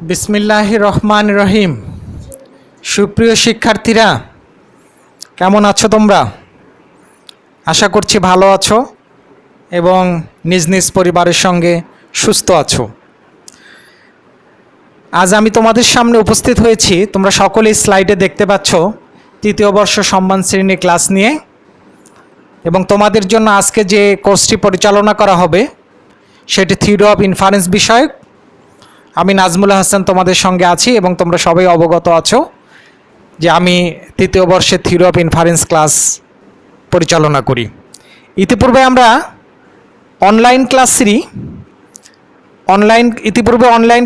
বিসমিল্লাহির রহমান রহিম। সুপ্রিয় শিক্ষার্থীরা, কেমন আছো তোমরা? আশা করছি ভালো আছো এবং নিজ নিজ পরিবারের সঙ্গে সুস্থ আছো। আজ আমি তোমাদের সামনে উপস্থিত হয়েছি, তোমরা সকলেই স্লাইডে দেখতে পাচ্ছ, তৃতীয় বর্ষ সম্মান শ্রেণী ক্লাস নিয়ে। এবং তোমাদের জন্য আজকে যে কোর্সটি পরিচালনা করা হবে সেটি থিওরি অফ ইনফারেন্স বিষয়ক। আমি নাজমুল হাসান তোমাদের সঙ্গে আছি এবং তোমরা সবাই অবগত আছো যে আমি তৃতীয় বর্ষের থিওরি অফ ইনফারেন্স ক্লাস পরিচালনা করি। ইতিপূর্বে আমরা অনলাইন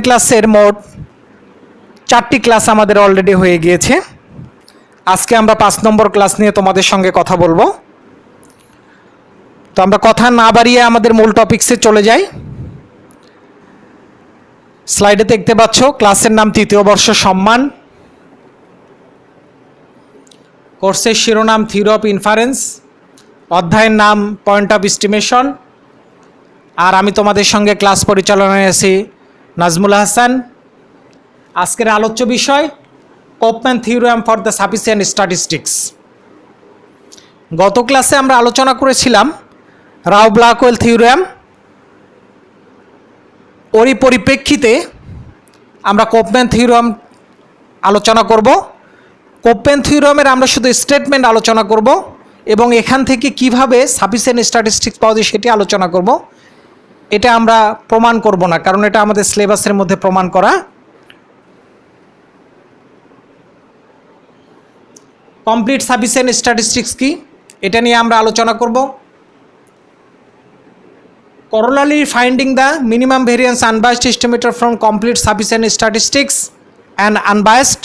ক্লাসের মোট 4টি ক্লাস আমাদের অলরেডি হয়ে গিয়েছে। আজকে আমরা 5 নম্বর ক্লাস নিয়ে তোমাদের সঙ্গে কথা বলবো। তো আমরা কথা না বাড়িয়ে আমাদের মূল টপিকসে চলে যাই। স্লাইডে দেখতে পাচ্ছ ক্লাসের নাম তৃতীয় বর্ষ সম্মান, কোর্সের শিরোনাম থিওরি অফ ইনফারেন্স, অধ্যায়ের নাম পয়েন্ট অফ এস্টিমেশন। আর আমি তোমাদের সঙ্গে ক্লাস পরিচালনায় আছি নাজমুল হাসান। আজকের আলোচ্য বিষয় Koopman theorem for the sufficient statistics. গত ক্লাসে আমরা আলোচনা করেছিলাম রাও-ব্ল্যাকওয়েল থিওরেম। ওরই পরিপ্রেক্ষিতে আমরা কোপম্যান থিওরেম আলোচনা করব। কোপম্যান থিওরেমের আমরা শুধু স্টেটমেন্ট আলোচনা করব এবং এখান থেকে কিভাবে সাফিসিয়েন্ট স্ট্যাটিস্টিক্স পাওয়া যায় সেটি আলোচনা করব। এটা আমরা প্রমাণ করব না, কারণ এটা আমাদের সিলেবাসের মধ্যে প্রমাণ করা। কমপ্লিট সাফিসিয়েন্ট স্ট্যাটিস্টিক্স কি, এটা নিয়ে আমরা আলোচনা করব। Corollary finding the minimum variance unbiased estimator from complete sufficient statistics and unbiased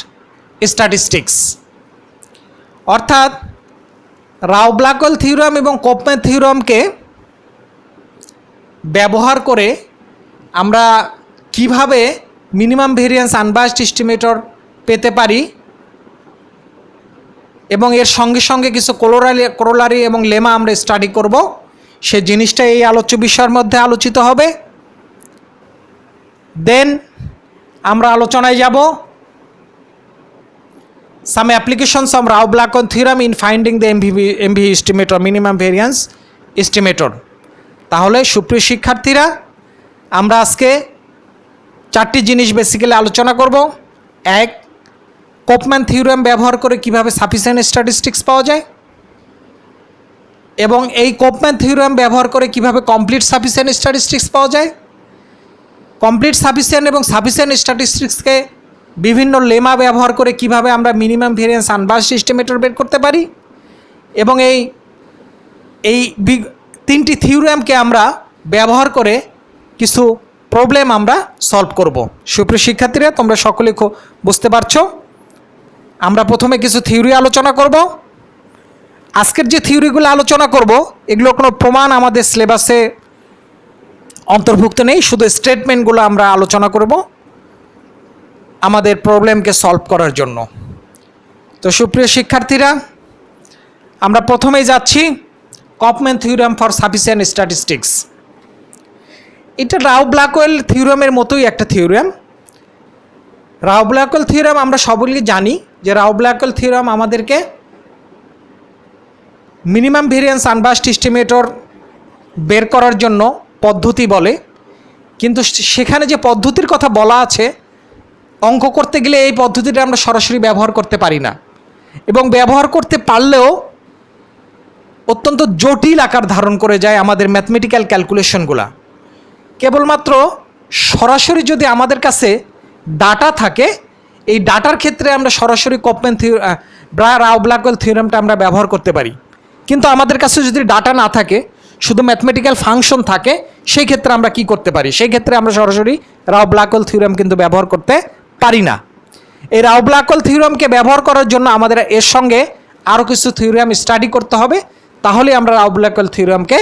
statistics। অর্থাৎ রাও-ব্ল্যাকওয়েল থিওরেম এবং কোপম্যান থিওরেমকে ব্যবহার করে আমরা কিভাবে মিনিমাম ভেরিয়েন্স আনবায়াসড এস্টিমেটর পেতে পারি এবং এর সঙ্গে সঙ্গে কিছু কোরোলারি এবং লেমা আমরা স্টাডি করব। সে জিনিসটা এই আলোচ্য বিষয়ের মধ্যে আলোচিত হবে। দেন আমরা আলোচনায় যাব some applications of Rao Blackwell theorem in finding the MV estimator, minimum variance estimator. তাহলে সুপ্রিয় শিক্ষার্থীরা, আমরা আজকে 4টি জিনিস বেসিক্যালি আলোচনা করব। 1, কোপম্যান থিওরেম ব্যবহার করে কিভাবে সাফিসিয়েন্ট স্ট্যাটিস্টিক্স পাওয়া যায় এবং এই কোপম্যান থিওরেম ব্যবহার করে কিভাবে কমপ্লিট সাফিসিয়েন্ট স্ট্যাটিস্টিক্স পাওয়া যায়। কমপ্লিট সাফিসিয়েন্ট এবং সাফিসিয়েন্ট স্ট্যাটিস্টিক্সকে বিভিন্ন লেমা ব্যবহার করে কিভাবে আমরা মিনিমাম ভেরিয়েন্স আনবায়াসড এস্টিমেটর বের করতে পারি এবং এই 3টি থিওরেমকে আমরা ব্যবহার করে কিছু প্রবলেম আমরা সলভ করব। সুপ্রিয় শিক্ষার্থীরা, তোমরা সকলে বুঝতে পারছো। আমরা প্রথমে কিছু থিওরি আলোচনা করব। আজকের যে থিওরিগুলো আলোচনা করব এগুলো কোনো প্রমাণ আমাদের সিলেবাসে অন্তর্ভুক্ত নেই, শুধু স্টেটমেন্টগুলো আমরা আলোচনা করব আমাদের প্রবলেমকে সলভ করার জন্য। তো সুপ্রিয় শিক্ষার্থীরা, আমরা প্রথমেই যাচ্ছি কোপম্যান থিওরেম ফর সাফিসিয়েন্ট স্ট্যাটিস্টিক্স। এটা রাও-ব্ল্যাকওয়েল থিওরেমের মতোই একটা থিওরেম। রাও-ব্ল্যাকওয়েল থিওরেম আমরা সকলেই জানি যে রাও-ব্ল্যাকওয়েল থিওরেম আমাদেরকে মিনিমাম ভেরিয়েন্স আনবায়াসড এস্টিমেটর বের করার জন্য পদ্ধতি বলে, কিন্তু সেখানে যে পদ্ধতির কথা বলা আছে, অঙ্ক করতে গেলে এই পদ্ধতিটা আমরা সরাসরি ব্যবহার করতে পারি না এবং ব্যবহার করতে পারলেও অত্যন্ত জটিল আকার ধারণ করে যায় আমাদের ম্যাথমেটিক্যাল ক্যালকুলেশনগুলা। কেবলমাত্র সরাসরি যদি আমাদের কাছে ডাটা থাকে, এই ডাটার ক্ষেত্রে আমরা সরাসরি কোপম্যান রাও-ব্ল্যাকওয়েল থিওরেমটা আমরা ব্যবহার করতে পারি। কিন্তু আমাদের কাছে যদি ডাটা না থাকে, শুধু ম্যাথমেটিক্যাল ফাংশন থাকে, সেই ক্ষেত্রে আমরা কি করতে পারি? সেই ক্ষেত্রে আমরা সরাসরি রাও-ব্ল্যাকওয়েল থিওরেম কিন্তু ব্যবহার করতে পারি না। এই রাও-ব্ল্যাকওয়েল থিওরেমকে ব্যবহার করার জন্য আমাদের এর সঙ্গে আরও কিছু থিওরেম স্টাডি করতে হবে, তাহলে আমরা রাও-ব্ল্যাকওয়েল থিওরেমকে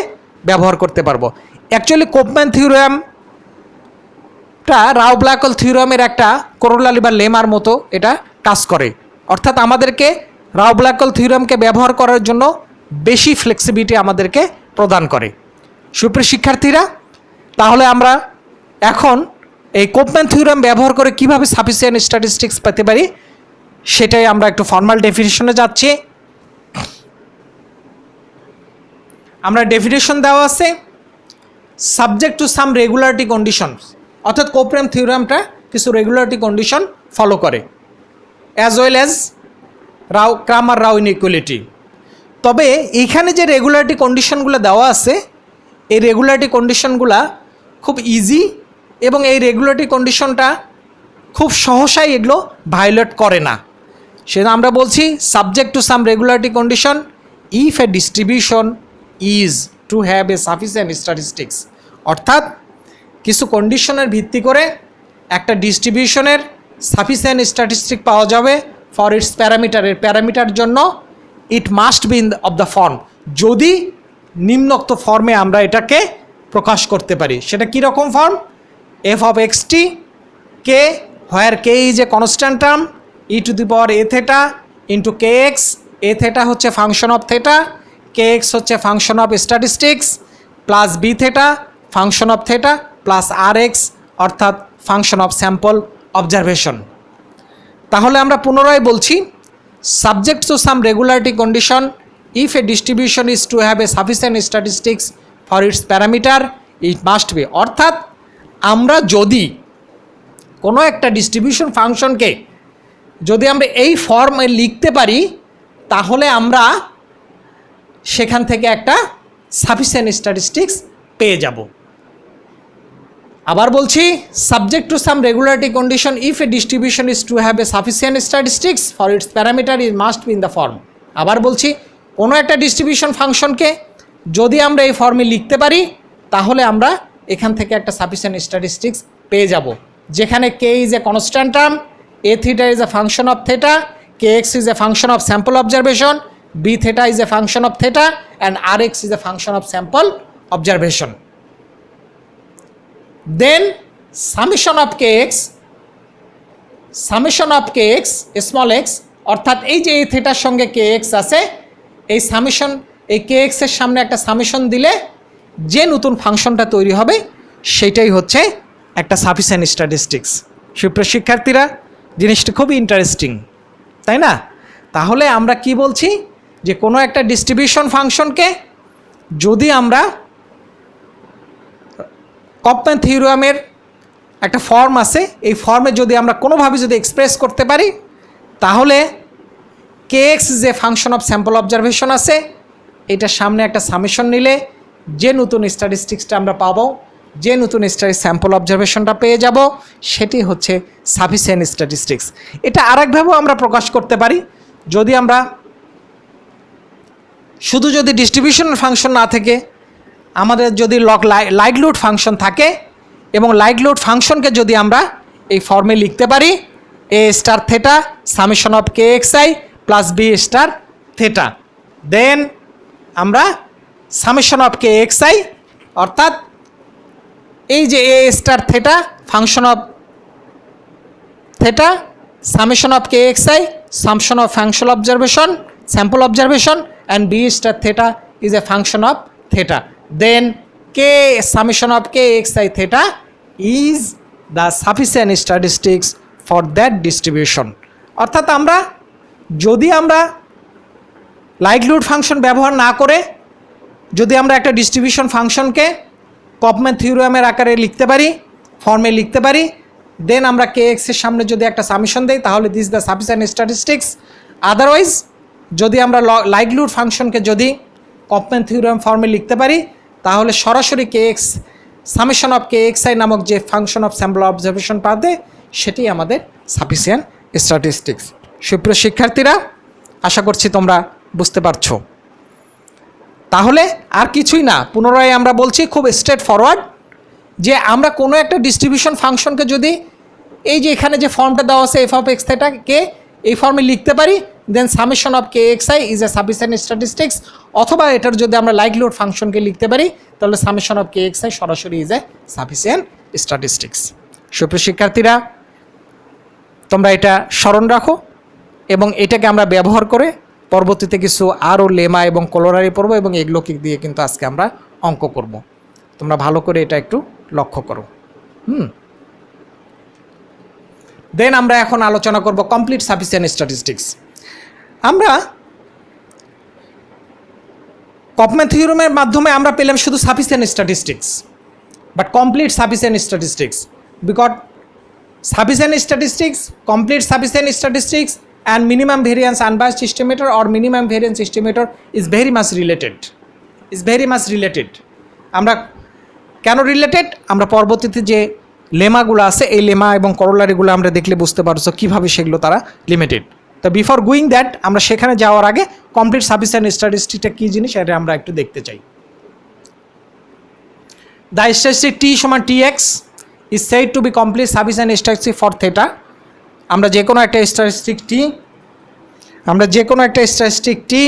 ব্যবহার করতে পারবো। অ্যাকচুয়ালি কোপম্যান থিওরেমটা রাও-ব্ল্যাকওয়েল থিওরেমের একটা কোরোলারি বা লেমার মতো এটা কাজ করে। অর্থাৎ আমাদেরকে রাও-ব্ল্যাকওয়েল থিওরেমকে ব্যবহার করার জন্য বেশি ফ্লেক্সিবিলিটি আমাদেরকে প্রদান করে। সুপ্রিয় শিক্ষার্থীরা, তাহলে আমরা এখন এই কোপম্যান থিওরাম ব্যবহার করে কিভাবে সাফিসিয়েন্ট স্ট্যাটিস্টিক্স পেতে পারি সেটাই আমরা একটু ফর্মাল ডেফিনিশনে যাচ্ছি। আমরা ডেফিনেশন দেওয়া আছে subject to some regularity condition, অর্থাৎ কোপম্যান থিওরামটা কিছু রেগুলারিটি কন্ডিশন ফলো করে, অ্যাজ ওয়েল অ্যাজ ক্রামার রাও ইনইকুয়ালিটি। তবে এইখানে যে রেগুলারিটি কন্ডিশনগুলো দেওয়া আছে এই রেগুলারিটি কন্ডিশনগুলো খুব ইজি এবং এই রেগুলারিটি কন্ডিশনটা খুব সহসাই এগুলো ভায়োলেট করে না। সেটা আমরা বলছি subject to some regularity condition if a distribution is to have a sufficient statistics, অর্থাৎ কিছু কন্ডিশনের ভিত্তি করে একটা ডিস্ট্রিবিউশনের সাফিসিয়েন্ট স্ট্যাটিস্টিক পাওয়া যাবে ফর ইটস প্যারামিটারের প্যারামিটার জন্য it must be in of the form, যদি নিম্নোক্ত ফর্মে আমরা এটাকে প্রকাশ করতে পারি। সেটা কীরকম form? F of x t k where k is a constant term e to the power a theta into k x, a theta হচ্ছে function of theta, k x হচ্ছে function of statistics, plus b theta function of theta, plus r x অর্থাৎ function of sample observation. তাহলে আমরা পুনরায় বলছি subject to some regularity condition if a distribution is to have a sufficient statistics for its parameter it must be, অর্থাৎ আমরা যদি কোনো একটা ডিস্ট্রিবিউশন ফাংশনকে যদি আমরা এই ফর্মে লিখতে পারি তাহলে আমরা সেখান থেকে একটা সাফিসিয়েন্ট স্ট্যাটিস্টিক্স পেয়ে যাব। আবার বলছি subject to some regularity condition if a distribution is to have a sufficient statistics for its parameter is must be in the form. আবার বলছি কোনো একটা ডিস্ট্রিবিউশন ফাংশনকে যদি আমরা এই ফর্মে লিখতে পারি তাহলে আমরা এখান থেকে একটা সাফিসিয়েন্ট স্ট্যাটিস্টিক্স পেয়ে যাব, যেখানে k is a constant term, a theta is a function of theta, k x is a function of sample observation, b theta is a function of theta and r x is a function of sample observation. Then summation of k x small x, অর্থাৎ এই যে এই থেটার সঙ্গে কে x আছে এই summation, এই কে এক্সের সামনে একটা সামেশন দিলে যে নতুন ফাংশনটা তৈরি হবে সেটাই হচ্ছে একটা সাফিসিয়েন্ট স্ট্যাটিস্টিক্স। সুপ্রিয় শিক্ষার্থীরা, জিনিসটা খুবই ইন্টারেস্টিং, তাই না? তাহলে আমরা কি বলছি যে কোনো একটা ডিস্ট্রিবিউশন ফাংশনকে যদি আমরা কোপম্যান থিওরামের একটা ফর্ম আছে এই ফর্মে যদি আমরা কোনোভাবে যদি এক্সপ্রেস করতে পারি তাহলে কে এক্স যে ফাংশন অফ স্যাম্পল অবজারভেশন আছে এটার সামনে একটা সামেশন নিলে যে নতুন স্ট্যাটিস্টিক্সটা আমরা পাবো, যে নতুন স্যাম্পল অবজারভেশনটা পেয়ে যাব সেটি হচ্ছে সাফিসিয়েন্ট স্ট্যাটিস্টিক্স। এটা আরেকভাবেও আমরা প্রকাশ করতে পারি, যদি আমরা শুধু যদি ডিস্ট্রিবিউশন ফাংশন না থেকে আমাদের যদি লাইকলিহুড ফাংশন থাকে এবং লাইকলিহুড ফাংশনকে যদি আমরা এই ফর্মে লিখতে পারি a star theta summation of k x i plus b star theta, then আমরা summation of k x i অর্থাৎ এই যে a star theta function of theta summation of k x i summation of function observation sample observation and b star theta is a function of theta, then k summation of k x i theta is the sufficient statistics for that distribution. অর্থাৎ আমরা যদি আমরা likelihood function ব্যবহার না করে যদি আমরা একটা ডিস্ট্রিবিউশন ফাংশনকে কোপম্যান থিওরামের আকারে লিখতে পারি, ফর্মে লিখতে পারি, দেন আমরা কে এক্সের সামনে যদি একটা সামেশন দেই তাহলে this the sufficient statistics. Otherwise যদি আমরা লাইকলিহুড ফাংশনকে যদি কোপম্যান থিওরাম ফর্মে লিখতে পারি তাহলে সরাসরি k x summation of k x i নামক যে ফাংশন অফ স্যাম্পল অবজারভেশন পাবে সেটি আমাদের সাফিসিয়েন্ট স্ট্যাটিস্টিক্স। সুপ্রিয় শিক্ষার্থীরা, আশা করছি তোমরা বুঝতে পারছো। তাহলে আর কিছুই না, পুনরায় আমরা বলছি খুব স্ট্রেট ফরওয়ার্ড যে আমরা কোনো একটা ডিস্ট্রিবিউশন ফাংশনকে যদি এই যে এখানে যে ফর্মটা দেওয়া আছে এফ অফ এক্স থেটাকে এই ফর্মে লিখতে পারি, then summation of k x I is a sufficient statistics, অথবা এটার যদি আমরা লাইকলিহুড ফাংশনকে লিখতে পারি তাহলে summation of k x i সরাসরি ইজ এ সাফিসিয়েন্ট স্ট্যাটিস্টিক্স। সুপ্রিয় শিক্ষার্থীরা, তোমরা এটা স্মরণ রাখো এবং এটাকে আমরা ব্যবহার করে পরবর্তীতে কিছু আরও লেমা এবং কলোরারি পড়বো এবং এগুলোকে দিয়ে কিন্তু আজকে আমরা অঙ্ক করব। তোমরা ভালো করে এটা একটু লক্ষ্য করো। দেন আমরা এখন আলোচনা করব কমপ্লিট সাফিসিয়েন্ট স্ট্যাটিস্টিক্স। আমরা কফম্যান থিওরেমের মাধ্যমে আমরা পেলাম শুধু sufficient statistics, but complete sufficient statistics, because sufficient statistics, complete sufficient statistics and minimum variance unbiased estimator or minimum variance estimator is very much related. আমরা কেন রিলেটেড, আমরা পরবর্তীতে যে লেমাগুলো আছে এই লেমা এবং করোলারিগুলো আমরা দেখলে বুঝতে পারছো কীভাবে সেগুলো তারা লিমিটেড। তো বিফোর গোয়িং দ্যাট, আমরা সেখানে যাওয়ার আগে কমপ্লিট সাফিসিয়েন্ট স্ট্যাটিস্টিকটা কী জিনিস এটা আমরা একটু দেখতে চাই। দ্য স্ট্যাটিস্টিক টি সমান TX is said to be complete sufficient statistic for theta. আমরা যে কোনো একটা স্ট্যাটিস্টিক টি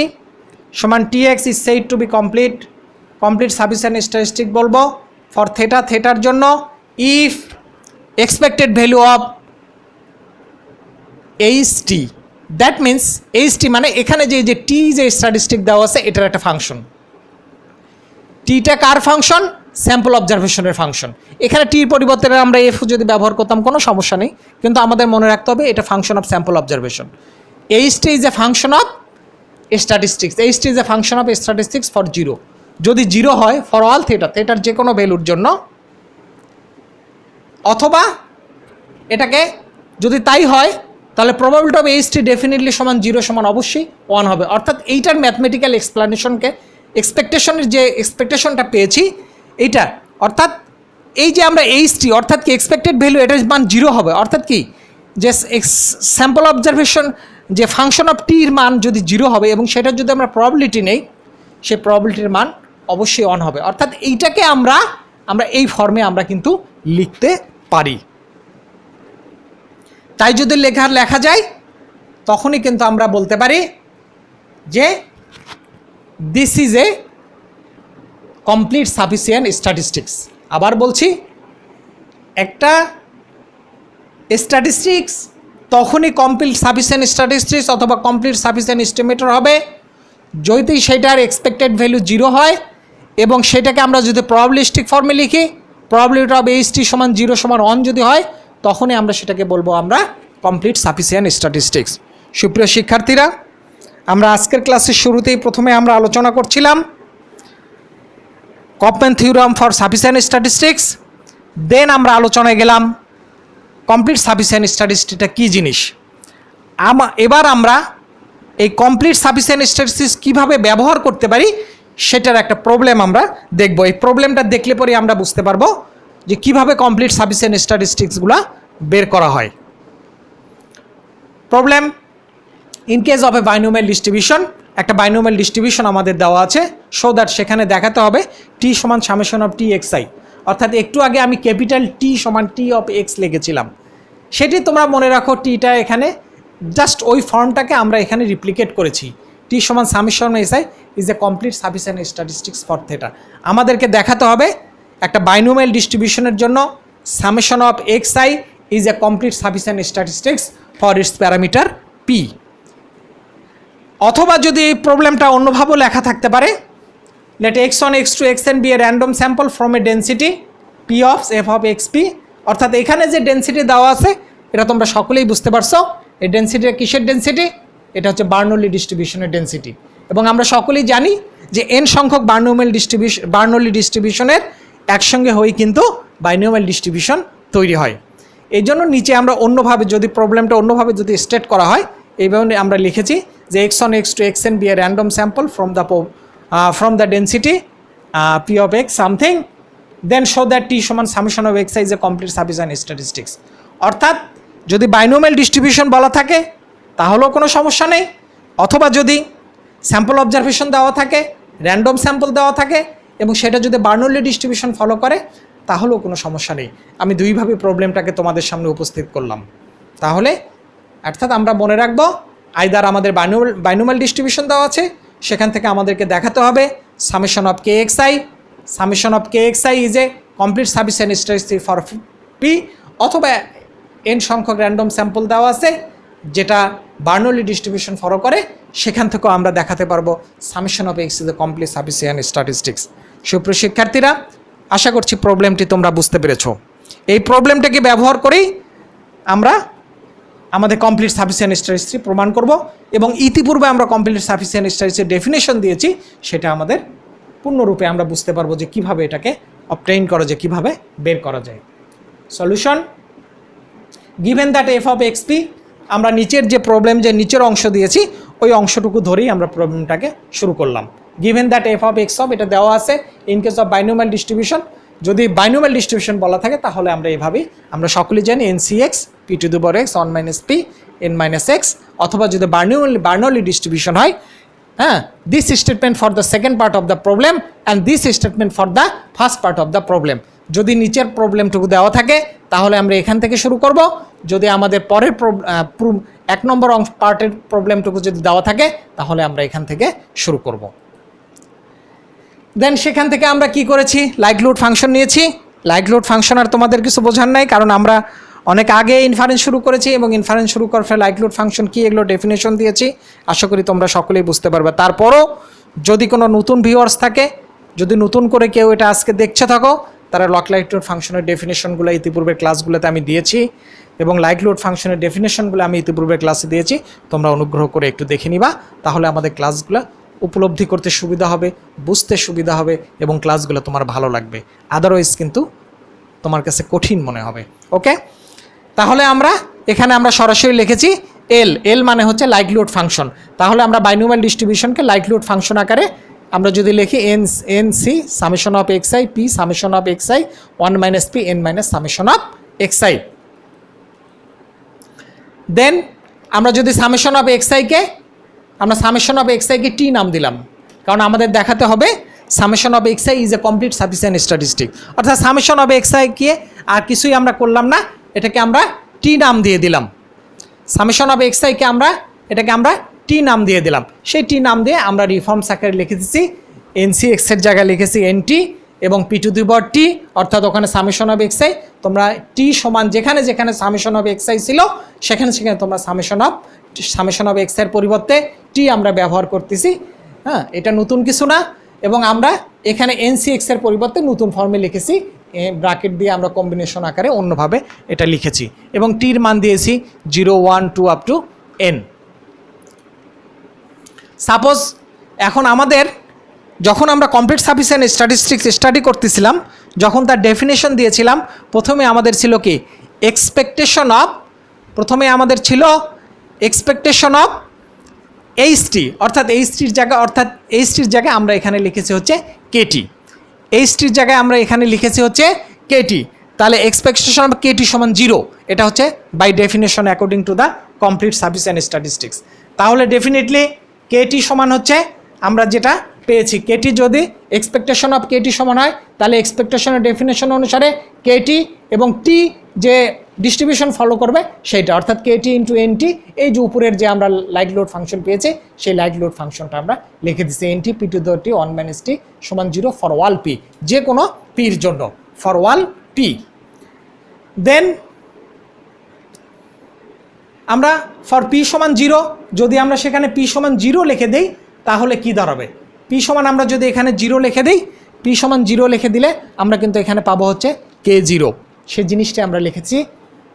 সমান TX is said to be complete sufficient statistic বলবো ফর থেটার জন্য if expected value of H T, that means H T মানে এখানে যে টি যে স্ট্যাটিস্টিক দেওয়া আছে এটার একটা ফাংশন। টিটা কার ফাংশন? স্যাম্পল অবজারভেশনের ফাংশন। এখানে টির পরিবর্তে আমরা এফ যদি ব্যবহার করতাম কোনো সমস্যা নেই, কিন্তু আমাদের মনে রাখতে হবে এটা function of sample observation. H T is a function of statistics, H T is a function of statistics for zero. যদি জিরো হয় ফর অল থেটার যে কোনো ভ্যালুর জন্য, অথবা এটাকে যদি তাই হয় তাহলে probability of H T definitely সমান জিরো সমান অবশ্যই 1 হবে। অর্থাৎ এইটার ম্যাথমেটিক্যাল এক্সপ্লানেশনকে এক্সপেকটেশনের যে এক্সপেকটেশনটা পেয়েছি এইটা, অর্থাৎ এই যে আমরা এইচ টি অর্থাৎ কি এক্সপেক্টেড ভ্যালু এটার মান জিরো হবে, অর্থাৎ কি যে স্যাম্পল অবজারভেশন যে ফাংশন অফ টির মান যদি জিরো হবে এবং সেটার যদি আমরা প্রবাবিলিটি নেই, সেই প্রবাবিলিটির মান অবশ্যই 1 হবে। অর্থাৎ এইটাকে আমরা এই ফর্মে আমরা কিন্তু লিখতে পারি। তাই যদি লেখা যায় তখনই কিন্তু আমরা বলতে পারি যে this is a complete sufficient statistics. আবার বলছি, একটা স্ট্যাটিস্টিক্স তখনই কমপ্লিট সাফিসিয়েন্ট স্ট্যাটিস্টিক্স অথবা কমপ্লিট সাফিসিয়েন্ট এস্টিমেটর হবে যদি সেটার এক্সপেক্টেড ভ্যালু জিরো হয় এবং সেটাকে আমরা যদি প্রবাবিলিস্টিক ফর্মে লিখি, প্রবাবিলিটি অফ এইচ টি সমান জিরো সমান 1 যদি হয়, তখনই আমরা সেটাকে বলবো আমরা কমপ্লিট সাফিসিয়েন্ট স্ট্যাটিস্টিক্স। সুপ্রিয় শিক্ষার্থীরা, আমরা আজকের ক্লাসের শুরুতেই প্রথমে আমরা আলোচনা করছিলাম Koopman theorem for sufficient statistics, then আমরা আলোচনায় গেলাম কমপ্লিট সাফিসিয়েন্ট স্ট্যাটিস্টিকটা কী জিনিস। এবার আমরা এই কমপ্লিট সাফিসিয়েন্ট স্ট্যাটিস্টিক্স কীভাবে ব্যবহার করতে পারি সেটার একটা প্রবলেম আমরা দেখব। এই প্রবলেমটা দেখলে পরে আমরা বুঝতে পারবো যে কীভাবে কমপ্লিট সাফিসিয়েন্ট স্ট্যাটিস্টিক্সগুলো বের করা হয়। Problem, in case of A binomial distribution, একটা বাইনোমিয়াল ডিস্ট্রিবিউশন আমাদের দেওয়া আছে, সো দ্যাট সেখানে দেখাতে হবে টি সমান summation of T X i. অর্থাৎ একটু আগে আমি ক্যাপিটাল টি সমান টি অফ এক্স লিখেছিলাম, সেটি তোমরা মনে রাখো টিটা এখানে জাস্ট ওই ফর্মটাকে আমরা এখানে রিপ্লিকেট করেছি। টি সমান summation S I is a complete sufficient statistics for theta. আমাদেরকে দেখাতে হবে একটা বাইনোমিয়াল ডিস্ট্রিবিউশনের জন্য summation of x I is a complete sufficient statistics for its parameter P. অথবা যদি এই প্রবলেমটা অন্যভাবেও লেখা থাকতে পারে, let x1, x2, xn be a random sample from a density p of f of xp। অর্থাৎ এখানে যে ডেন্সিটি দেওয়া আছে এটা তোমরা সকলেই বুঝতে পারছো, এই ডেন্সিটিটা কিসের ডেন্সিটি? এটা হচ্ছে বার্নৌলি ডিস্ট্রিবিউশনের ডেন্সিটি। এবং আমরা সকলেই জানি যে n সংখ্যক বার্নৌলি ডিস্ট্রিবিউশনের একসঙ্গে হয়ে কিন্তু বাইনোমিয়াল ডিস্ট্রিবিউশন তৈরি হয়। এই জন্য নিচে আমরা অন্যভাবে যদি প্রবলেমটা অন্যভাবে যদি স্টেট করা হয়, এইভাবে আমরা লিখেছি যে x1, x2, xn be a random sample from the density p of x something, then show that t সমান summation of x is a complete sufficient statistics. অর্থাৎ যদি বাইনোমিয়াল ডিস্ট্রিবিউশন বলা থাকে তাহলেও কোনো সমস্যা নেই, অথবা যদি স্যাম্পল অবজারভেশন দেওয়া থাকে, র্যান্ডম স্যাম্পল দেওয়া থাকে এবং সেটা যদি বার্নৌলি ডিস্ট্রিবিউশন ফলো করে তাহলেও কোনো সমস্যা নেই। আমি দুইভাবে প্রবলেমটাকে তোমাদের সামনে উপস্থিত করলাম। তাহলে অর্থাৎ আমরা মনে রাখবো আইদার আমাদের বাইনোমিয়াল ডিস্ট্রিবিউশন দেওয়া আছে, সেখান থেকে আমাদেরকে দেখাতে হবে summation of k x I, summation of k x I is a complete sufficient statistic for P, অথবা এন সংখ্যক র্যান্ডম স্যাম্পল দেওয়া আছে যেটা বার্নৌলি ডিস্ট্রিবিউশন ফলো করে, সেখান থেকেও আমরা দেখাতে পারবো summation of x is a complete sufficient statistics. সুপ্রিয় শিক্ষার্থীরা, আশা করছি প্রবলেমটি তোমরা বুঝতে পেরেছো। এই প্রবলেমটাকে ব্যবহার করেই আমরা আমাদের কমপ্লিট সাফিসিয়েন্ট স্ট্যাটিস্টিক প্রমাণ করব এবং ইতিপূর্বে আমরা কমপ্লিট সাফিসিয়েন্ট স্ট্যাটিস্টিকের ডেফিনেশন দিয়েছি, সেটা আমাদের পূর্ণরূপে আমরা বুঝতে পারবো যে কীভাবে এটাকে অবটেইন করা যায়, কীভাবে বের করা যায়। Solution, given that F of XP, আমরা নিচের যে প্রবলেম যে নিচের অংশ দিয়েছি ওই অংশটুকু ধরেই আমরা প্রবলেমটাকে শুরু করলাম। Given that F of x of, এটা দেওয়া আছে in case of binomial distribution. যদি বাইনোমিয়াল ডিস্ট্রিবিউশন বলা থাকে তাহলে আমরা এভাবেই, আমরা সকলেই জানি NCX p two the power x 1 minus p n minus x, অথবা যদি বার্নৌলি ডিস্ট্রিবিউশন হয়, হ্যাঁ, this statement for the second part of the problem and this statement for the first part of the problem. যদি নিচের প্রবলেমটুকু দেওয়া থাকে তাহলে আমরা এখান থেকে শুরু করব, যদি আমাদের পরের 1 নম্বর পার্টের প্রবলেমটুকু যদি দেওয়া থাকে তাহলে আমরা এখান থেকে শুরু করব। দেন সেখান থেকে আমরা কি করেছি, লাইকলিহুড ফাংশন নিয়েছি। লাইকলিহুড ফাংশন আর তোমাদের কিছু বোঝার নাই, কারণ আমরা অনেক আগে ইনফারেন্স শুরু করেছি এবং ইনফারেন্স শুরু করার ফলে লাইকলিহুড ফাংশন কি এগুলো ডেফিনেশন দিয়েছি। আশা করি তোমরা সকলেই বুঝতে পারবে। তারপরও যদি কোনো নতুন ভিউয়ার্স থাকে, যদি নতুন করে কেউ এটা আজকে দেখছে থাকো, তারা লাইকলিহুড ফাংশনের ডেফিনেশনগুলো ইতিপূর্বের ক্লাসগুলোতে আমি দিয়েছি এবং লাইকলিহুড ফাংশনের ডেফিনেশনগুলো আমি ইতিপূর্বের ক্লাসে দিয়েছি, তোমরা অনুগ্রহ করে একটু দেখে নিবা, তাহলে আমাদের ক্লাসগুলো উপলব্ধি করতে সুবিধা হবে, বুঝতে সুবিধা হবে এবং ক্লাসগুলো তোমার ভালো লাগবে। আদারওয়াইজ কিন্তু তোমার কাছে কঠিন মনে হবে। ওকে, তাহলে আমরা এখানে আমরা সরাসরি লিখেছি এল মানে হচ্ছে লাইকলিহুড ফাংশন। তাহলে আমরা বাইনোমিয়াল ডিস্ট্রিবিউশনকে লাইকলিহুড ফাংশন আকারে আমরা যদি লিখি n c summation of x i p summation of x i 1 minus p n minus summation of x i. Then আমরা যদি সামেশন অফ এক্স আইকে আমরা সামেশন অফ এক্স আইকে টি নাম দিলাম, কারণ আমাদের দেখাতে হবে summation of x I is a complete sufficient statistic. অর্থাৎ summation of x I K আর কিছুই আমরা করলাম না, এটাকে আমরা টি নাম দিয়ে দিলাম। সামেশন অফ এক্স আইকে এটাকে আমরা টি নাম দিয়ে দিলাম। সেই টি নাম দিয়ে আমরা রিফর্মস আকারে লিখে দিচ্ছি এনসি এক্সের জায়গায় লিখেছি এনটি এবং পি টু দি পাওয়ার টি, অর্থাৎ ওখানে সামেশন অফ এক্স আই তোমরা টি সমান যেখানে যেখানে সামেশন অফ এক্স আই ছিল সেখানে সেখানে তোমরা সামেশন অফ এক্স আইয়ের পরিবর্তে টি আমরা ব্যবহার করতেছি। হ্যাঁ, এটা নতুন কিছু না। এবং আমরা এখানে এনসি এক্সের পরিবর্তে নতুন ফর্মে লিখেছি, ব্র্যাকেট দিয়ে আমরা কম্বিনেশন আকারে অন্যভাবে এটা লিখেছি এবং টির মান দিয়েছি 0, 1, 2 আপ টু এন। সাপোজ এখন আমাদের যখন আমরা কমপ্লিট সাফিসিয়েন্ট স্ট্যাটিস্টিক্স স্টাডি করতেছিলাম, যখন তার ডেফিনেশন দিয়েছিলাম, প্রথমে আমাদের ছিল কি এক্সপেকটেশন অফ, প্রথমে আমাদের ছিল এক্সপেকটেশন অফ এইচটি, অর্থাৎ এইচটির জায়গায় আমরা এখানে লিখেছি হচ্ছে কেটি, এইচটির জায়গায় আমরা এখানে লিখেছি হচ্ছে কেটি। তাহলে এক্সপেকটেশন অফ কেটি সমান 0, এটা হচ্ছে by definition according to the complete sufficient statistics. তাহলে ডেফিনেটলি কেটি সমান হচ্ছে আমরা যেটা পেয়েছি, কেটি যদি এক্সপেকটেশন অফ কেটি সমান হয় তাহলে এক্সপেকটেশনের ডেফিনেশন অনুসারে কেটি এবং টি যে ডিস্ট্রিবিউশন ফলো করবে সেইটা, অর্থাৎ কেটি ইন্টু এনটি, এই যে উপরের যে আমরা লাইকলিহুড ফাংশন পেয়েছি সেই লাইকলিহুড ফাংশনটা আমরা লিখে দিচ্ছি n t p to the t 1 minus t সমান 0 ফর ওয়াল পি, যে কোনো পির জন্য ফর ওয়াল পি। দেন আমরা ফর পি সমান 0 যদি আমরা সেখানে পি সমান 0 লিখে দেই তাহলে কি দাঁড়াবে, পি সমান আমরা যদি এখানে 0 লিখে দিই, পি সমান 0 লিখে দিলে আমরা কিন্তু এখানে পাবো হচ্ছে K0, সে জিনিসটা আমরা লিখেছি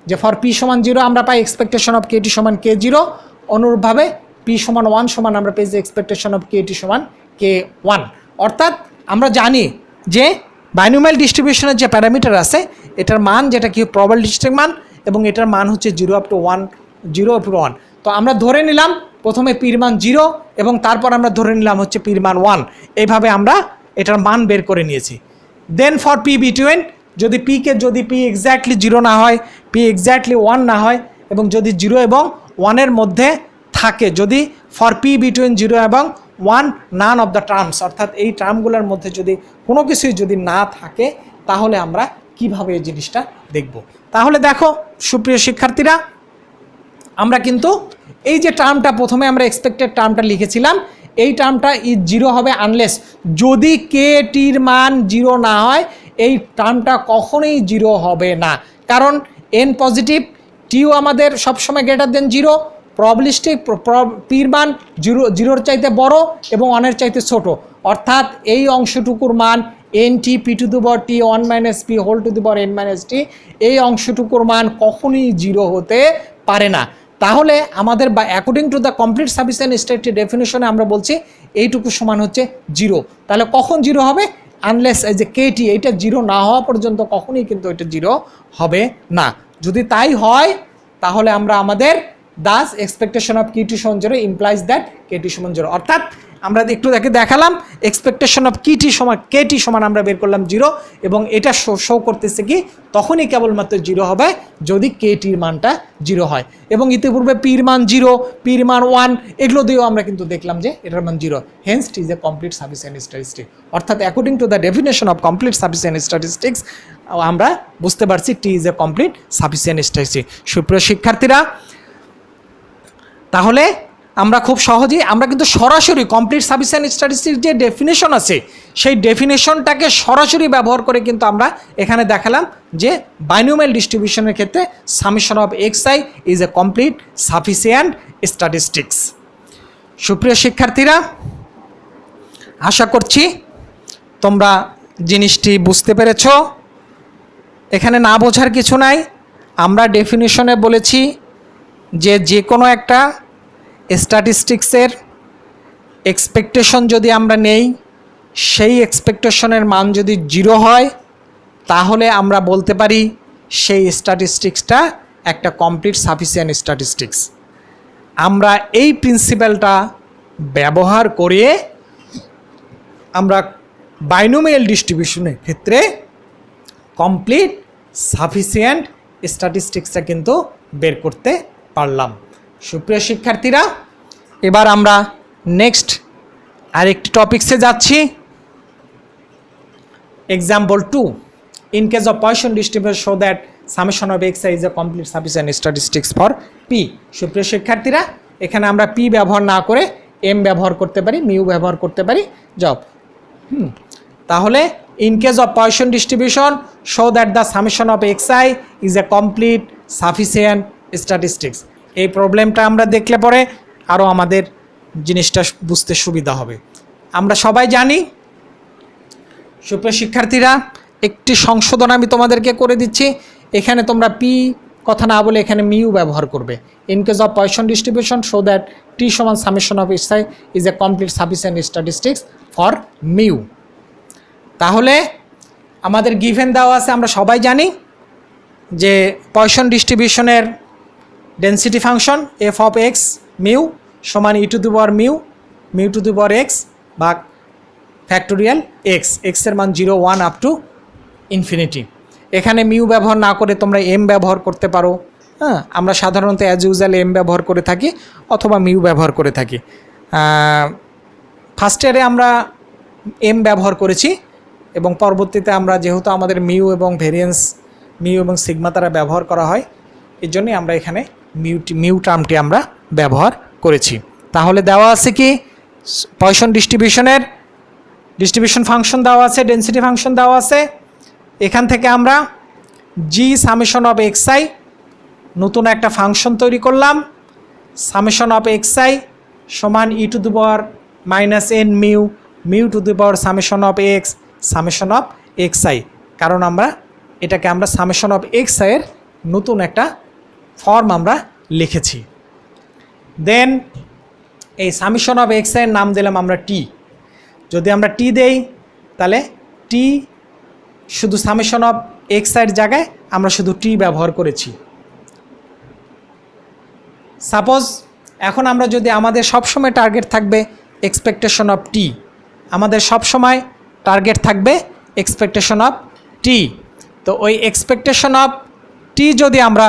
যে ফর পি সমান 0 আমরা পাই এক্সপেকটেশন অফ কেটি সমান K0, অনুরূপভাবে পি সমান 1 সমান আমরা পেয়েছি এক্সপেকটেশন অফ কেটি সমান K1। অর্থাৎ আমরা জানি যে বাইনোমিয়াল ডিস্ট্রিবিউশনের যে প্যারামিটার আছে এটার মান যেটা কি প্রবাবিলিস্টিক মান এবং এটার মান হচ্ছে 0 আপ টু 1। তো আমরা ধরে নিলাম প্রথমে পির মান 0 এবং তারপর আমরা ধরে নিলাম হচ্ছে পির মান 1, এইভাবে আমরা এটার মান বের করে নিয়েছি। দেন ফর পি বিটুইন, যদি পি এক্স্যাক্টলি 0 না হয়, পি এক্স্যাক্টলি 1 না হয় এবং যদি 0 এবং 1-এর মধ্যে থাকে, যদি ফর পি বিটুইন 0 এবং 1 নান অফ দ্য টার্মস, অর্থাৎ এই টার্মগুলোর মধ্যে যদি কোনো কিছুই যদি না থাকে তাহলে আমরা কিভাবে এই জিনিসটা দেখব। তাহলে দেখো সুপ্রিয় শিক্ষার্থীরা, আমরা কিন্তু এই যে টার্মটা প্রথমে আমরা এক্সপেক্টেড টার্মটা লিখেছিলাম, এই টার্মটা 0 হবে আনলেস, যদি কে টির মান 0 না হয় এই টার্মটা কখনোই 0 হবে না, কারণ এন পজিটিভ, টিও আমাদের সবসময় গ্রেটার দেন 0, প্রবাবিলিস্টিক পির মান 0-0-র চাইতে বড় এবং 1-এর চাইতে ছোট, অর্থাৎ এই অংশটুকুর মান n t p to the power t 1 minus p whole to the power n minus t, এই অংশটুকুর মান কখনোই 0 হতে পারে না। তাহলে আমাদের বা according to the complete sufficient স্টেটের ডেফিনেশনে আমরা বলছি এইটুকু সমান হচ্ছে 0। তাহলে কখন 0 হবে? আনলেস এই যে কেটি এইটা 0 না হওয়া পর্যন্ত কখনই কিন্তু এটা 0 হবে না। যদি তাই হয় তাহলে আমরা আমাদের দাস এক্সপেকটেশন অফ কিটি সমান 0 ইমপ্লাইজ দ্যাট কেটি সমান 0। অর্থাৎ আমরা একটু দেখালাম এক্সপেকটেশন অফ কেটি সমান আমরা বের করলাম 0, এবং এটা শো করতেছে কি তখনই কেবলমাত্র 0 হবে যদি কেটির মানটা 0 হয়। এবং ইতিপূর্বে পির মান 0, পির মান 1 এগুলো দিয়েও আমরা কিন্তু দেখলাম যে এটার মান 0। Hence t is a complete sufficient statistic. অর্থাৎ according to the definition of complete sufficient statistics আমরা বুঝতে পারছি t is a complete sufficient statistic. সুপ্রিয় শিক্ষার্থীরা, তাহলে আমরা খুব সহজেই আমরা কিন্তু সরাসরি কমপ্লিট সাফিসিয়েন্ট স্ট্যাটিস্টিক্স যে ডেফিনেশন আছে সেই ডেফিনেশনটাকে সরাসরি ব্যবহার করে কিন্তু আমরা এখানে দেখালাম যে বাইনোমিয়াল ডিস্ট্রিবিউশনের ক্ষেত্রে summation of xi is a complete sufficient statistics. সুপ্রিয় শিক্ষার্থীরা, আশা করছি তোমরা জিনিসটি বুঝতে পেরেছ। এখানে না বোঝার কিছু নাই। আমরা ডেফিনেশনে বলেছি যে কোনো একটা স্ট্যাটিস্টিক্সের এক্সপেকটেশন যদি আমরা নেই, সেই এক্সপেকটেশনের মান যদি 0 হয় তাহলে আমরা বলতে পারি সেই স্ট্যাটিস্টিক্সটা একটা কমপ্লিট সাফিসিয়েন্ট স্ট্যাটিস্টিক্স। আমরা এই প্রিন্সিপালটা ব্যবহার করে আমরা বাইনোমিয়াল ডিস্ট্রিবিউশনের ক্ষেত্রে কমপ্লিট সাফিসিয়েন্ট স্ট্যাটিস্টিক্সটা কিন্তু বের করতে পারলাম। সুপ্রিয় শিক্ষার্থীরা, এবার আমরা নেক্সট আরেকটি টপিক্সে যাচ্ছি। Example 2, in case of Poisson distribution show that summation of xi is a complete sufficient statistics for P. সুপ্রিয় শিক্ষার্থীরা, এখানে আমরা পি ব্যবহার না করে এম ব্যবহার করতে পারি, মিউ ব্যবহার করতে পারি। তাহলে in case of Poisson distribution show that the summation of xi is a complete sufficient statistics. এই প্রবলেমটা আমরা দেখলে পরে আরও আমাদের জিনিসটা বুঝতে সুবিধা হবে। আমরা সবাই জানি, সুপ্রিয় শিক্ষার্থীরা, একটি সংশোধন আমি তোমাদেরকে করে দিচ্ছি। এখানে তোমরা পি কথা না বলে এখানে মিউ ব্যবহার করবে। In case of Poisson distribution show that t সমান summation of xi is a complete sufficient statistics for mu. তাহলে আমাদের গিভেন দেওয়া আছে, আমরা সবাই জানি যে পয়সন ডিস্ট্রিবিউশনের density function f of x mu সমান e to the power mu to the power x ভাগ ফ্যাক্টোরিয়াল এক্সের মান 0, 1 আপ টু ইনফিনিটি। এখানে মিউ ব্যবহার না করে তোমরা এম ব্যবহার করতে পারো। আমরা সাধারণত অ্যাজ ইউজুয়াল এম ব্যবহার করে থাকি অথবা মিউ ব্যবহার করে থাকি। ফার্স্ট ইয়ারে আমরা এম ব্যবহার করেছি এবং পরবর্তীতে আমরা যেহেতু আমাদের মিউ এবং ভেরিয়েন্স, মিউ এবং সিগমা তারা ব্যবহার করা হয়, এই জন্যই আমরা এখানে মিউ টার্মটি আমরা ব্যবহার করেছি। তাহলে দেওয়া আছে কি পয়সন ডিস্ট্রিবিউশন ফাংশন দেওয়া আছে, ডেন্সিটি ফাংশন দেওয়া আছে। এখান থেকে আমরা জি সামেশন অফ xi নতুন একটা ফাংশন তৈরি করলাম। সামেশন অফ xi সমান e to the power -n mu to the power summation of x summation of xi, কারণ আমরা এটাকে আমরা সামেশন অফ xi এর নতুন একটা ফর্ম আমরা লিখেছি। দেন এই সামেশন অফ xi এর নাম দিলাম আমরা টি। যদি আমরা টি দেই তাহলে টি শুধু সামেশন অফ xi এর জায়গায় আমরা শুধু টি ব্যবহার করেছি। সাপোজ এখন আমরা যদি আমাদের সবসময় টার্গেট থাকবে এক্সপেকটেশন অফ টি, আমাদের সবসময় টার্গেট থাকবে এক্সপেকটেশন অফ টি। তো ওই এক্সপেকটেশন অফ টি যদি আমরা